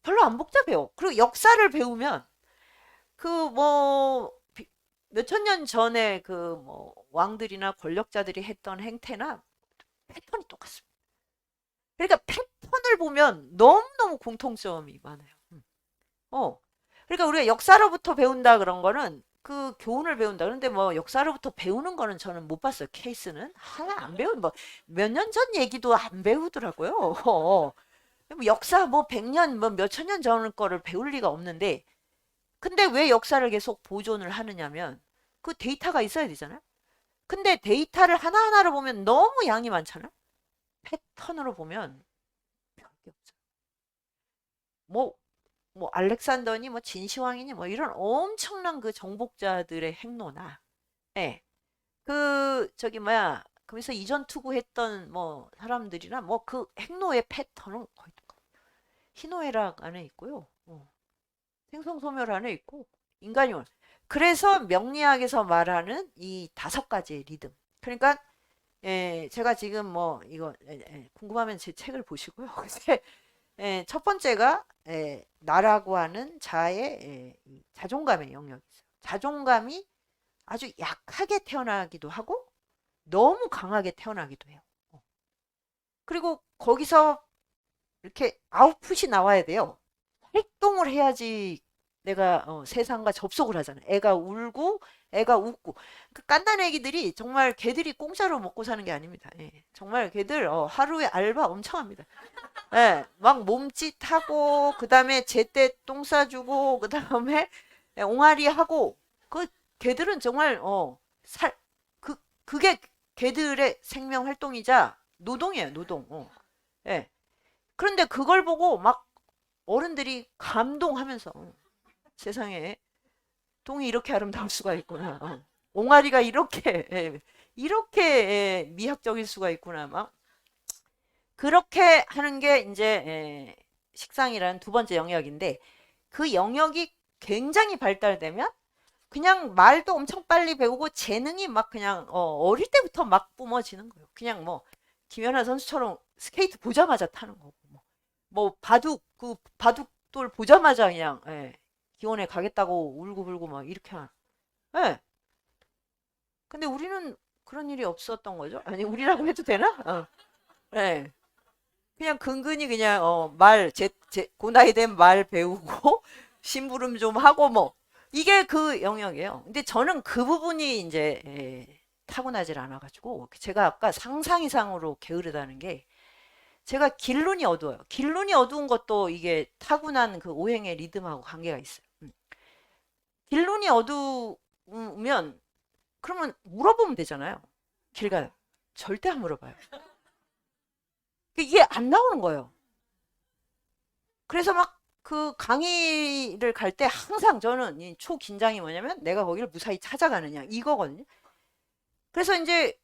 별로 안 복잡해요. 그리고 역사를 배우면 그 뭐 몇천 년 전에 그 뭐 왕들이나 권력자들이 했던 행태나 패턴이 똑같습니다. 그러니까 패턴을 보면 너무너무 공통점이 많아요. 어. 그러니까 우리가 역사로부터 배운다 그런 거는 그 교훈을 배운다. 그런데 뭐 역사로부터 배우는 거는 저는 못 봤어요. 케이스는 하나 안 배운 뭐 몇 년 전 얘기도 안 배우더라고요. 뭐 역사 뭐 100년 뭐 몇천 년 전 거를 배울 리가 없는데 근데 왜 역사를 계속 보존을 하느냐면 그 데이터가 있어야 되잖아요. 근데 데이터를 하나하나로 보면 너무 양이 많잖아요. 패턴으로 보면 별게 없어요. 뭐, 뭐 알렉산더니 뭐 진시황이니 뭐 이런 엄청난 그 정복자들의 행로나, 예, 그 저기 뭐야, 거기서 이전 투구했던 뭐 사람들이나 뭐 그 행로의 패턴은 거의 똑같아요. 희노애락 안에 있고요. 생성소멸 안에 있고 인간이원. 그래서 명리학에서 말하는 이 5가지의 리듬. 그러니까 제가 지금 뭐 이거 궁금하면 제 책을 보시고요. 첫 번째가 나라고 하는 자의 이 자존감의 영역이 있어요. 자존감이 아주 약하게 태어나기도 하고 너무 강하게 태어나기도 해요. 그리고 거기서 이렇게 아웃풋이 나와야 돼요. 활동을 해야지 내가 세상과 접속을 하잖아요. 애가 울고 애가 웃고 그 깐난 애기들이 정말 개들이 공짜로 먹고 사는 게 아닙니다. 예. 정말 개들 하루에 알바 엄청 합니다. 예, 막 몸짓하고 그다음에 제때 똥 싸주고 그다음에 옹알이 하고 그 개들은 정말 그게 개들의 생명 활동이자 노동이에요, 노동. 예. 그런데 그걸 보고 막 어른들이 감동하면서 세상에 똥이 이렇게 아름다울 수가 있구나. 옹알이가 이렇게 이렇게 미학적일 수가 있구나. 막 그렇게 하는 게 이제 식상이라는 두 번째 영역인데 그 영역이 굉장히 발달되면 그냥 말도 엄청 빨리 배우고 재능이 막 그냥 어릴 때부터 막 뿜어지는 거예요. 그냥 뭐 김연아 선수처럼 스케이트 보자마자 타는 거고 뭐 바둑 그 바둑돌 보자마자 그냥 기원에 가겠다고 울고불고 막 이렇게 하는. 예. 근데 우리는 그런 일이 없었던 거죠. 아니 우리라고 해도 되나? 예. 그냥 근근히 그냥 그 나이 된 말 배우고 심부름 좀 하고 뭐 이게 그 영역이에요. 근데 저는 그 부분이 이제 타고나질 않아가지고 제가 아까 상상 이상으로 게으르다는 게 제가 길눈이 어두워요. 길눈이 어두운 것도 이게 타고난 그 오행의 리듬하고 관계가 있어요. 길눈이 어두우면 그러면 물어보면 되잖아요. 길 가요. 절대 안 물어봐요. 이게 안 나오는 거예요. 그래서 막 그 강의를 갈 때 항상 저는 이 초긴장이 뭐냐면 내가 거기를 무사히 찾아가느냐 이거거든요. 그래서 이제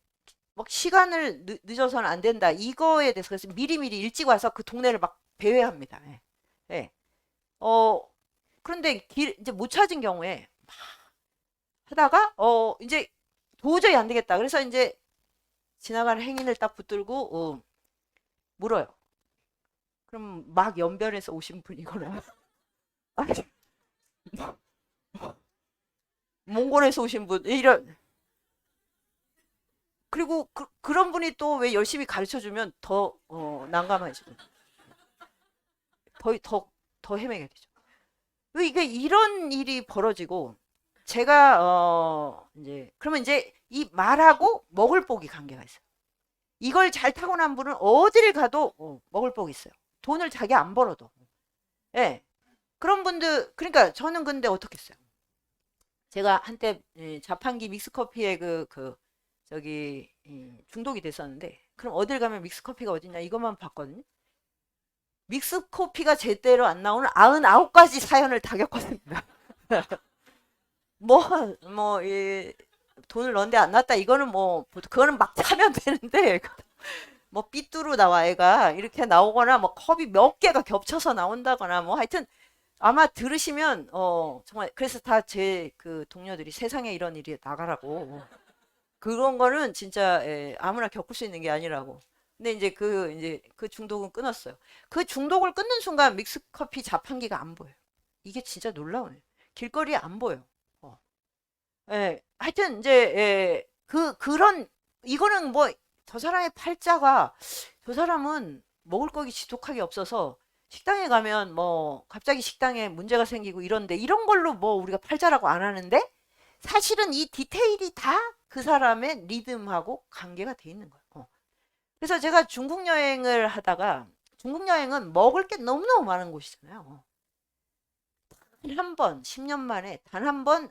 막 시간을 늦어서는 안 된다 이거에 대해서 그래서 미리미리 일찍 와서 그 동네를 막 배회합니다. 예. 예. 어 그런데 길 이제 못 찾은 경우에 막 하다가 이제 도저히 안 되겠다. 그래서 이제 지나가는 행인을 딱 붙들고 물어요. 그럼 막 연변에서 오신 분이거나 아니, 몽골에서 오신 분 이런 그리고 그런 분이 또 왜 열심히 가르쳐 주면 더 난감해지고 더 헤매게 되죠. 왜 이게 이런 일이 벌어지고 제가 이제 그러면 이제 이 말하고 먹을 복이 관계가 있어요. 이걸 잘 타고난 분은 어디를 가도 먹을 복이 있어요. 돈을 자기 안 벌어도. 예. 그런 분들 그러니까 저는 근데 어떻게 했어요? 제가 한때 자판기 믹스커피에 저기 중독이 됐었는데 그럼 어딜 가면 믹스커피가 어딨냐 이것만 봤거든요. 믹스커피가 제대로 안 나오는 99가지 사연을 다 겪었습니다. 뭐, 돈을 넣었는데 안 났다. 이거는 그거는 막 차면 되는데, 뭐, 삐뚤어 나와, 애가. 이렇게 나오거나, 뭐, 컵이 몇 개가 겹쳐서 나온다거나, 뭐, 하여튼, 아마 들으시면, 정말, 그래서 다 제 그 동료들이 세상에 이런 일이 나가라고. 그런 거는 진짜, 아무나 겪을 수 있는 게 아니라고. 근데 이제 그 중독은 끊었어요. 그 중독을 끊는 순간 믹스커피 자판기가 안 보여요. 이게 진짜 놀라워요. 길거리에 안 보여. 어. 예, 하여튼 이제 그런 이거는 뭐 저 사람의 팔자가 저 사람은 먹을 거기 지독하게 없어서 식당에 가면 뭐 갑자기 식당에 문제가 생기고 이런데 이런 걸로 뭐 우리가 팔자라고 안 하는데 사실은 이 디테일이 다 그 사람의 리듬하고 관계가 돼 있는 거예요. 그래서 제가 중국 여행을 하다가 중국 여행은 먹을 게 너무너무 많은 곳이잖아요. 단 한 번, 10년 만에 단 한 번,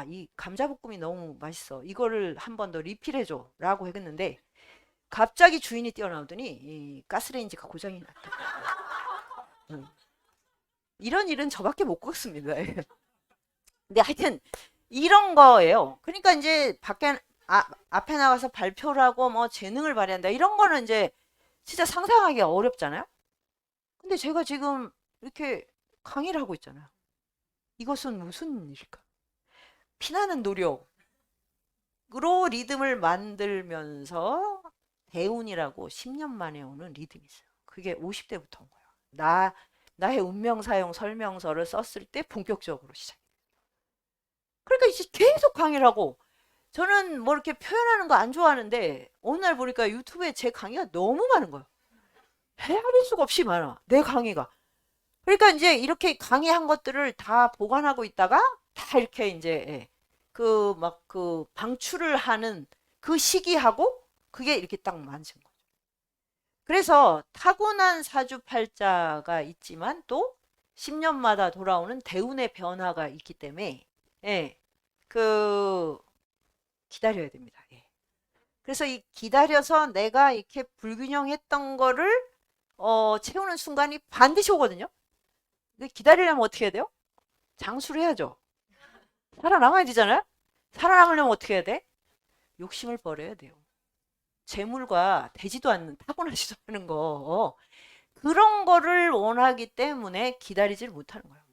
이 감자볶음이 너무 맛있어. 이거를 한 번 더 리필해줘. 라고 했는데, 갑자기 주인이 뛰어나오더니, 이 가스레인지가 고장이 났다. 음. 이런 일은 저밖에 못 겪습니다. 근데 하여튼, 이런 거예요. 그러니까 이제 앞에 나가서 발표를 하고 뭐 재능을 발휘한다. 이런 거는 이제 진짜 상상하기 어렵잖아요. 근데 제가 지금 이렇게 강의를 하고 있잖아요. 이것은 무슨 일일까? 피나는 노력으로 리듬을 만들면서 대운이라고 10년 만에 오는 리듬이 있어요. 그게 50대부터 온 거예요. 나의 운명사용 설명서를 썼을 때 본격적으로 시작. 그러니까 이제 계속 강의를 하고 저는 뭐 이렇게 표현하는 거 안 좋아하는데 어느 날 보니까 유튜브에 제 강의가 너무 많은 거예요. 헤아릴 수가 없이 많아. 내 강의가. 그러니까 이제 이렇게 강의한 것들을 다 보관하고 있다가 다 이렇게 이제 그 방출을 하는 그 시기하고 그게 이렇게 딱 맞은 거죠. 그래서 타고난 사주팔자가 있지만 또 10년마다 돌아오는 대운의 변화가 있기 때문에 그 기다려야 됩니다. 그래서 이 기다려서 내가 이렇게 불균형했던 거를 채우는 순간이 반드시 오거든요. 기다리려면 어떻게 해야 돼요? 장수를 해야죠. 살아남아야 되잖아요? 살아남으려면 어떻게 해야 돼? 욕심을 버려야 돼요. 재물과 되지도 않는 타고나지도 않은 거. 그런 거를 원하기 때문에 기다리질 못하는 거예요.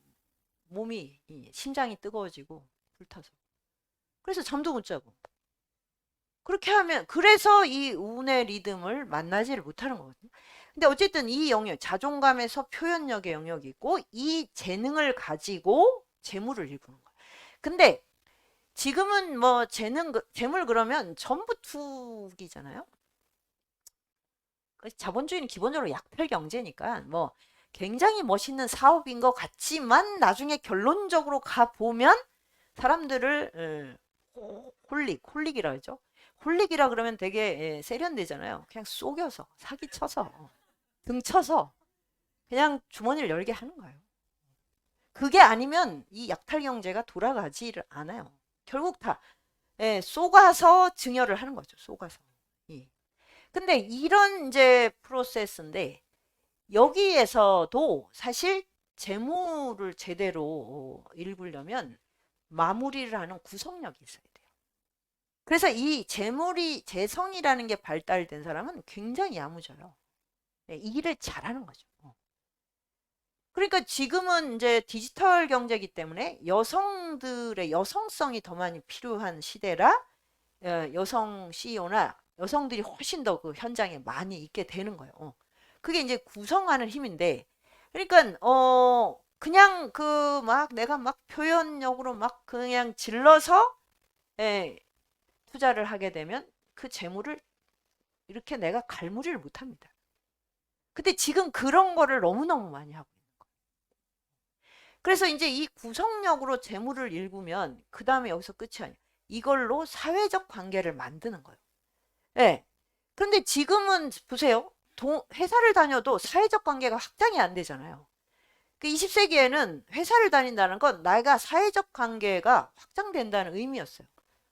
몸이, 심장이 뜨거워지고 불타서. 그래서 잠도 못 자고. 그렇게 하면, 그래서 이 운의 리듬을 만나지를 못하는 거거든요. 근데 어쨌든 이 영역, 자존감에서 표현력의 영역이 있고, 이 재능을 가지고 재물을 일구는 거예요. 근데 지금은 뭐 재물 그러면 전부 투기잖아요. 자본주의는 기본적으로 약탈 경제니까 뭐 굉장히 멋있는 사업인 것 같지만 나중에 결론적으로 가 보면 사람들을 홀릭이라 하죠. 홀릭이라 그러면 되게 세련되잖아요. 그냥 속여서 사기쳐서 등쳐서 그냥 주머니를 열게 하는 거예요. 그게 아니면 이 약탈 경제가 돌아가지를 않아요. 결국 다 쏘가서 증여를 하는 거죠. 쏘가서. 예. 근데 이런 이제 프로세스인데 여기에서도 사실 재물을 제대로 일구려면 마무리를 하는 구성력이 있어야 돼요. 그래서 이 재성이라는 게 발달된 사람은 굉장히 야무져요. 네, 이 일을 잘하는 거죠. 그러니까 지금은 이제 디지털 경제이기 때문에 여성들의 여성성이 더 많이 필요한 시대라 여성 CEO나 여성들이 훨씬 더 그 현장에 많이 있게 되는 거예요. 그게 이제 구성하는 힘인데, 그러니까 그냥 그 막 내가 막 표현력으로 막 그냥 질러서 예, 투자를 하게 되면 그 재물을 이렇게 내가 갈무리를 못 합니다. 근데 지금 그런 거를 너무너무 많이 하고 있는 거예요. 그래서 이제 이 구성력으로 재물을 일구면 그 다음에 여기서 끝이 아니에요. 이걸로 사회적 관계를 만드는 거예요. 예. 그런데 지금은 보세요. 회사를 다녀도 사회적 관계가 확장이 안 되잖아요. 그 20세기에는 회사를 다닌다는 건 내가 사회적 관계가 확장된다는 의미였어요.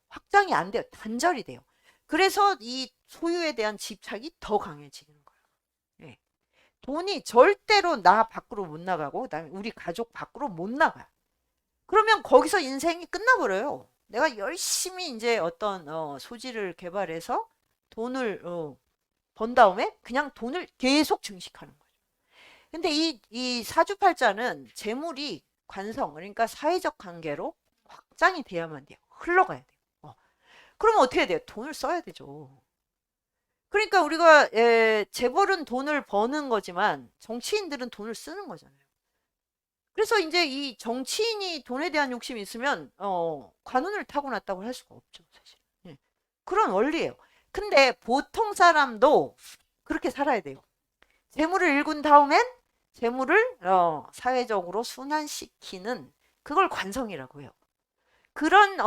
확장이 안 돼요. 단절이 돼요. 그래서 이 소유에 대한 집착이 더 강해지는 거예요. 예. 돈이 절대로 나 밖으로 못 나가고 그다음에 우리 가족 밖으로 못 나가요. 그러면 거기서 인생이 끝나버려요. 내가 열심히 이제 어떤 소지를 개발해서 돈을 번 다음에 그냥 돈을 계속 증식하는 거죠. 근데 이 사주팔자는 재물이 관성, 그러니까 사회적 관계로 확장이 돼야만 돼요. 흘러가야 돼요. 그러면 어떻게 해야 돼요? 돈을 써야 되죠. 그러니까 우리가 재벌은 돈을 버는 거지만 정치인들은 돈을 쓰는 거잖아요. 그래서 이제 이 정치인이 돈에 대한 욕심이 있으면 관운을 타고났다고 할 수가 없죠, 사실. 예. 그런 원리예요. 근데 보통 사람도 그렇게 살아야 돼요. 재물을 일군 다음엔 재물을 사회적으로 순환시키는 그걸 관성이라고 해요. 그런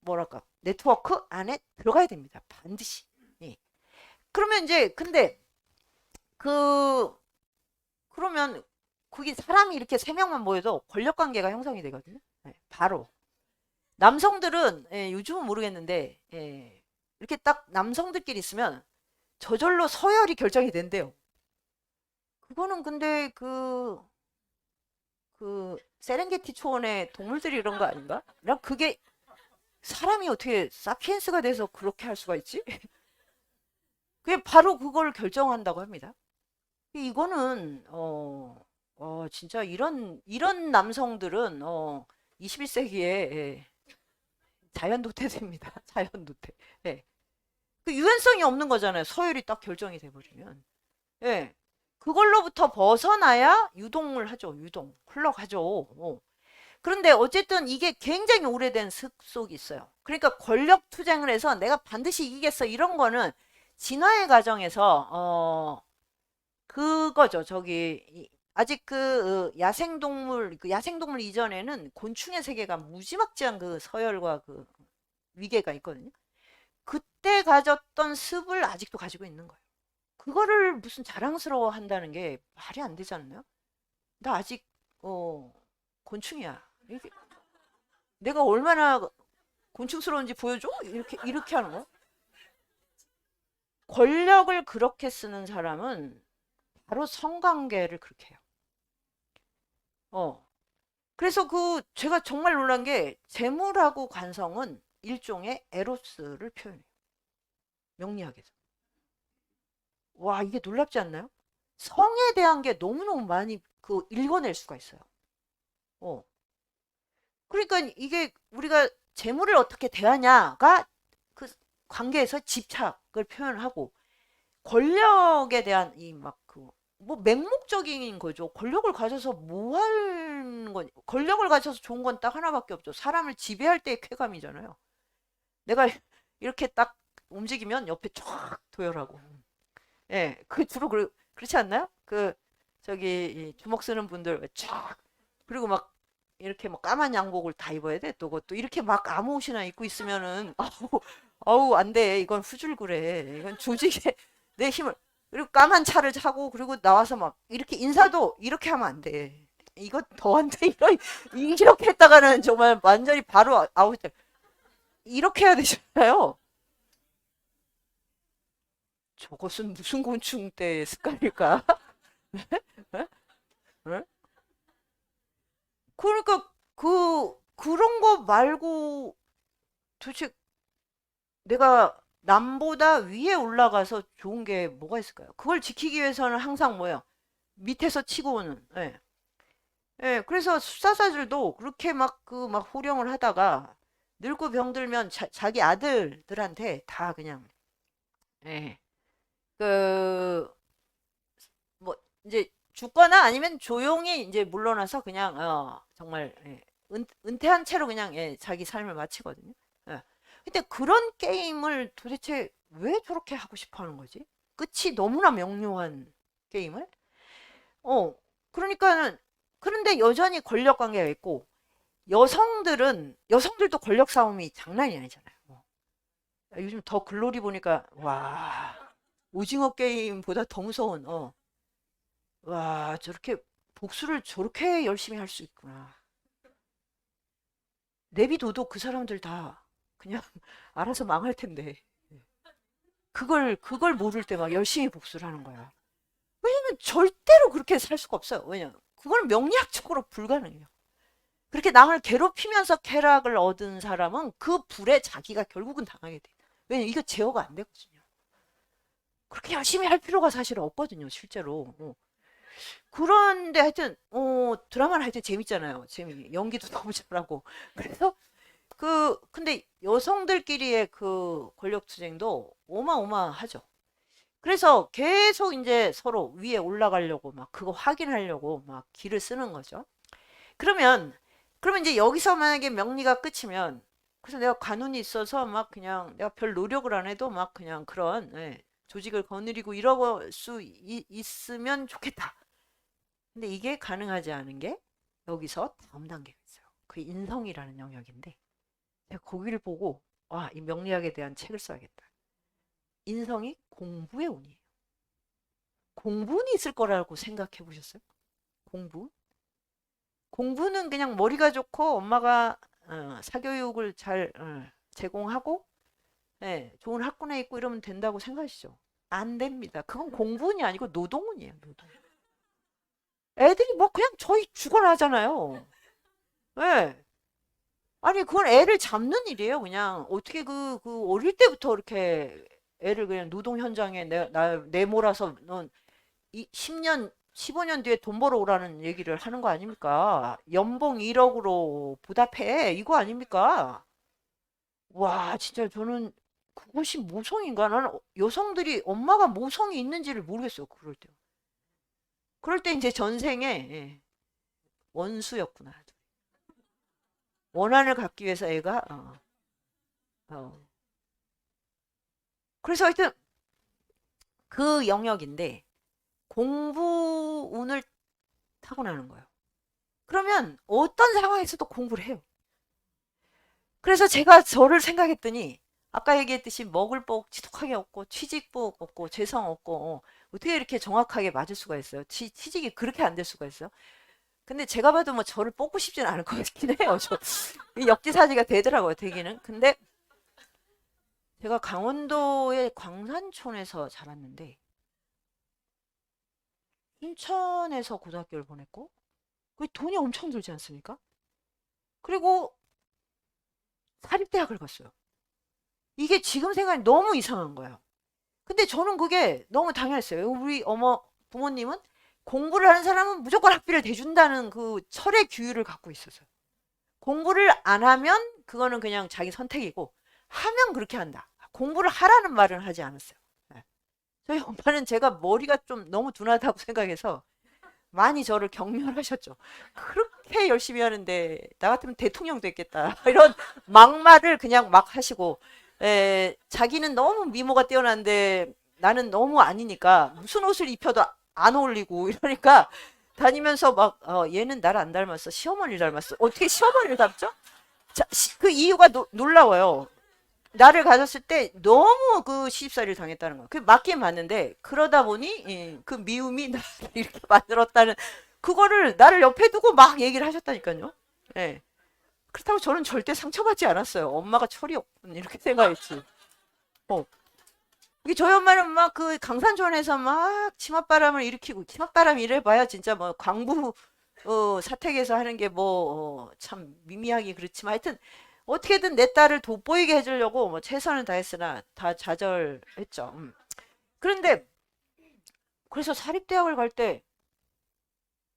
뭐랄까 네트워크 안에 들어가야 됩니다. 반드시. 예. 그러면 이제 근데 그 그러면 그게 사람이 이렇게 세 명만 모여도 권력 관계가 형성이 되거든요. 예, 바로 남성들은 요즘은 모르겠는데 이렇게 딱 남성들끼리 있으면 저절로 서열이 결정이 된대요. 그거는 근데 그 세렝게티 초원의 동물들이 이런 거 아닌가? 난 그게 사람이 어떻게 사피엔스가 돼서 그렇게 할 수가 있지? 그게 바로 그걸 결정한다고 합니다. 이거는 진짜 이런 남성들은 21세기에 자연도태됩니다. 자연도태. 예. 그 유연성이 없는 거잖아요. 서열이 딱 결정이 돼버리면. 예. 그걸로부터 벗어나야 유동을 하죠. 유동. 흘러가죠. 그런데 어쨌든 이게 굉장히 오래된 습속이 있어요. 그러니까 권력 투쟁을 해서 내가 반드시 이기겠어. 이런 거는 진화의 과정에서 그거죠. 아직 야생동물 그 야생동물 이전에는 곤충의 세계가 무지막지한 그 서열과 그 위계가 있거든요. 그때 가졌던 습을 아직도 가지고 있는 거예요. 그거를 무슨 자랑스러워 한다는 게 말이 안 되지 않나요? 나 아직 어 곤충이야. 내가 얼마나 곤충스러운지 보여줘? 이렇게 하는 거. 권력을 그렇게 쓰는 사람은 바로 성관계를 그렇게 해요. 어. 그래서 제가 정말 놀란 게 재물하고 관성은 일종의 에로스를 표현해요. 명리학에서. 와, 이게 놀랍지 않나요? 성에 대한 게 너무너무 많이 읽어낼 수가 있어요. 어. 그러니까 이게 우리가 재물을 어떻게 대하냐가 그 관계에서 집착을 표현하고 권력에 대한 이 막 뭐 맹목적인 거죠. 권력을 가져서 뭐 하는 건 권력을 가져서 좋은 건 딱 하나밖에 없죠. 사람을 지배할 때의 쾌감이잖아요. 내가 이렇게 딱 움직이면 옆에 쫙 도열하고. 예, 그 주로 그렇지 않나요? 저기 이 주먹 쓰는 분들 쫙 그리고 막 이렇게 막 까만 양복을 다 입어야 돼. 또 그것도 이렇게 막 아무 옷이나 입고 있으면은 아우 안 돼. 이건 후줄그래. 이건 조직에 내 힘을 그리고 까만 차를 타고 그리고 나와서 막 이렇게 인사도 이렇게 하면 안 돼. 이거 더 안 돼. 이렇게 했다가는 정말 완전히 바로 아웃. 이렇게 해야 되잖아요. 저것은 무슨 곤충 때의 습관일까? 응? 그러니까 그런 거 말고 도대체 내가 남보다 위에 올라가서 좋은 게 뭐가 있을까요? 그걸 지키기 위해서는 항상 뭐예요? 밑에서 치고 오는. 예. 예, 그래서 숫사사들도 그렇게 막 호령을 하다가 늙고 병들면 자기 아들들한테 다 그냥, 예, 그, 뭐, 이제 죽거나 아니면 조용히 이제 물러나서 그냥, 정말, 예, 은퇴한 채로 그냥, 예, 자기 삶을 마치거든요. 예. 근데 그런 게임을 도대체 왜 저렇게 하고 싶어 하는 거지? 끝이 너무나 명료한 게임을? 어, 그러니까는, 그런데 여전히 권력 관계가 있고, 여성들도 권력 싸움이 장난이 아니잖아요. 요즘 더 글로리 보니까, 와, 오징어 게임보다 더 무서운, 와, 저렇게 복수를 저렇게 열심히 할 수 있구나. 내비둬도 그 사람들 다 그냥 알아서 망할 텐데. 그걸 모를 때 막 열심히 복수를 하는 거야. 왜냐면 절대로 그렇게 살 수가 없어요. 왜냐면 그건 명리학적으로 불가능해요. 그렇게 남을 괴롭히면서 쾌락을 얻은 사람은 그 불에 자기가 결국은 당하게 돼. 왜냐면 이거 제어가 안 되거든요. 그렇게 열심히 할 필요가 사실 없거든요, 실제로. 그런데 하여튼, 드라마는 하여튼 재밌잖아요. 연기도 너무 잘하고. 그래서 근데 여성들끼리의 그 권력투쟁도 어마어마하죠. 그래서 계속 이제 서로 위에 올라가려고 막 그거 확인하려고 막 기를 쓰는 거죠. 그러면 그러면 이제 여기서 만약에 명리가 끝이면 그래서 내가 관운이 있어서 막 그냥 내가 별 노력을 안 해도 막 그냥 그런 예, 조직을 거느리고 이러고 있으면 좋겠다. 근데 이게 가능하지 않은 게 여기서 다음 단계가 있어요. 그 인성이라는 영역인데 제가 거기를 보고 와, 이 명리학에 대한 책을 써야겠다. 인성이 공부의 운이에요. 공부는 있을 거라고 생각해 보셨어요? 공부? 공부는 그냥 머리가 좋고 엄마가 사교육을 잘 제공하고 예, 좋은 학군에 있고 이러면 된다고 생각하시죠? 안 됩니다. 그건 공부운이 아니고 노동운이에요. 노동. 애들이 뭐 그냥 저희 죽어나잖아요. 예. 아니 그건 애를 잡는 일이에요. 그냥 어떻게 어릴 때부터 이렇게 애를 그냥 노동 현장에 내몰아서 넌 10년, 15년 뒤에 돈 벌어 오라는 얘기를 하는 거 아닙니까? 연봉 1억으로 보답해. 이거 아닙니까? 와, 진짜 저는 그것이 모성인가? 나는 여성들이 엄마가 모성이 있는지를 모르겠어요. 그럴 때. 그럴 때 이제 전생에 예, 원수였구나. 원한을 갖기 위해서 애가 어. 그래서 하여튼 그 영역인데 공부 운을 타고나는 거예요. 그러면 어떤 상황에서도 공부를 해요. 그래서 제가 저를 생각했더니 아까 얘기했듯이 먹을 복 지독하게 없고 취직복 없고 재성 없고 어떻게 이렇게 정확하게 맞을 수가 있어요? 취직이 그렇게 안 될 수가 있어요? 근데 제가 봐도 뭐 저를 뽑고 싶지는 않을 것 같긴 해요. 역지사지가 되더라고요, 되기는. 근데 제가 강원도의 광산촌에서 자랐는데 인천에서 고등학교를 보냈고 그 돈이 엄청 들지 않습니까? 그리고 사립대학을 갔어요. 이게 지금 생각이 너무 이상한 거예요. 근데 저는 그게 너무 당연했어요. 우리 어머 부모님은 공부를 하는 사람은 무조건 학비를 대준다는 그 철의 규율을 갖고 있었어요. 공부를 안 하면 그거는 그냥 자기 선택이고 하면 그렇게 한다. 공부를 하라는 말은 하지 않았어요. 네. 저희 엄마는 제가 머리가 좀 너무 둔하다고 생각해서 많이 저를 격려하셨죠. 그렇게 열심히 하는데 나 같으면 대통령 됐겠다. 이런 막말을 그냥 막 하시고 자기는 너무 미모가 뛰어난데 나는 너무 아니니까 무슨 옷을 입혀도 안 어울리고 이러니까 다니면서 막 얘는 나를 안 닮았어. 시어머니를 닮았어. 어떻게 시어머니를 닮죠? 자, 그 이유가 놀라워요. 나를 가졌을 때 너무 그 시집살이를 당했다는 거야. 그 맞긴 맞는데 그러다 보니 그 미움이 나를 이렇게 만들었다는 그거를 나를 옆에 두고 막 얘기를 하셨다니까요. 예. 그렇다고 저는 절대 상처받지 않았어요. 엄마가 철이 없군 이렇게 생각했지. 어. 이게 저희 엄마는 막 그 강산촌에서 막 치맛바람을 일으키고 치맛바람 이래봐야 진짜 뭐 광부 사택에서 하는 게 뭐 참 미미하게 그렇지만 하여튼 어떻게든 내 딸을 돋보이게 해주려고 뭐 최선을 다했으나 다 좌절했죠. 그런데 그래서 사립대학을 갈 때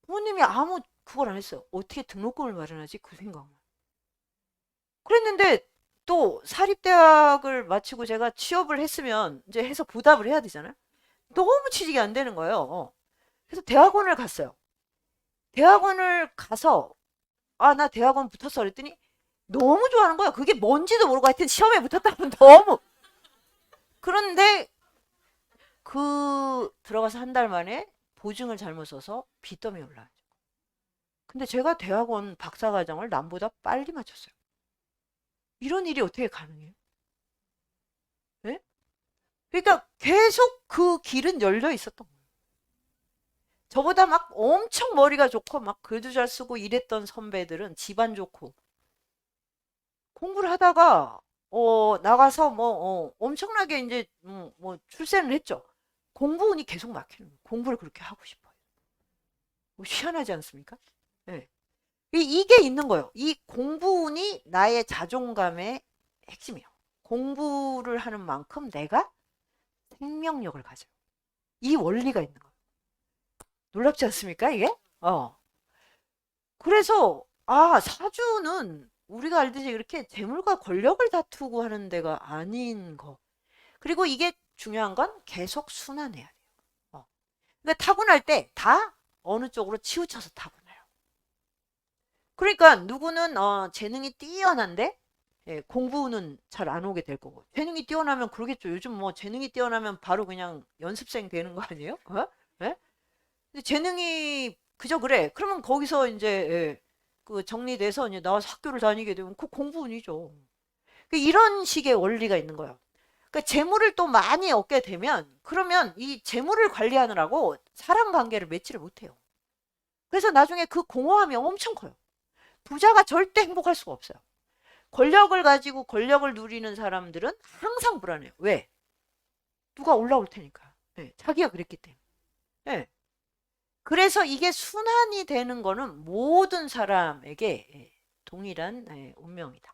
부모님이 아무 그걸 안 했어요. 어떻게 등록금을 마련하지? 그 생각만. 그랬는데 또 사립대학을 마치고 제가 취업을 했으면 이제 해서 보답을 해야 되잖아요. 너무 취직이 안 되는 거예요. 그래서 대학원을 갔어요. 대학원을 가서 나 대학원 붙었어 그랬더니 너무 좋아하는 거야. 그게 뭔지도 모르고 하여튼 시험에 붙었다면 너무. 그런데 그 들어가서 한 달 만에 보증을 잘못 써서 빚더미 올라왔죠. 근데 제가 대학원 박사과정을 남보다 빨리 마쳤어요. 이런 일이 어떻게 가능해요? 네? 그러니까 계속 그 길은 열려 있었던 거예요. 저보다 막 엄청 머리가 좋고 막 글도 잘 쓰고 이랬던 선배들은 집안 좋고 공부를 하다가 나가서 뭐 엄청나게 이제 뭐 출세를 했죠. 공부운이 계속 막히는 거예요. 공부를 그렇게 하고 싶어요. 뭐 희한하지 않습니까? 네. 이게 있는 거예요. 이 공부운이 나의 자존감의 핵심이에요. 공부를 하는 만큼 내가 생명력을 가져요. 이 원리가 있는 거예요. 놀랍지 않습니까, 이게? 그래서 사주는 우리가 알듯이 이렇게 재물과 권력을 다투고 하는 데가 아닌 거. 그리고 이게 중요한 건 계속 순환해야 돼요. 그러니까 타고날 때 다 어느 쪽으로 치우쳐서 타고나요. 그러니까 누구는 재능이 뛰어난데 공부는 잘 안 오게 될 거고 재능이 뛰어나면 그러겠죠. 요즘 뭐 재능이 뛰어나면 바로 그냥 연습생 되는 거 아니에요? 예? 근데 재능이 그저 그래. 그러면 거기서 이제 그 정리돼서 이제 나와서 학교를 다니게 되면 그 공부운이죠. 이런 식의 원리가 있는 거예요. 그러니까 재물을 또 많이 얻게 되면 그러면 이 재물을 관리하느라고 사람 관계를 맺지를 못해요. 그래서 나중에 그 공허함이 엄청 커요. 부자가 절대 행복할 수가 없어요. 권력을 가지고 권력을 누리는 사람들은 항상 불안해요. 왜? 누가 올라올 테니까. 자기가 그랬기 때문에. 네. 그래서 이게 순환이 되는 거는 모든 사람에게 동일한 운명이다.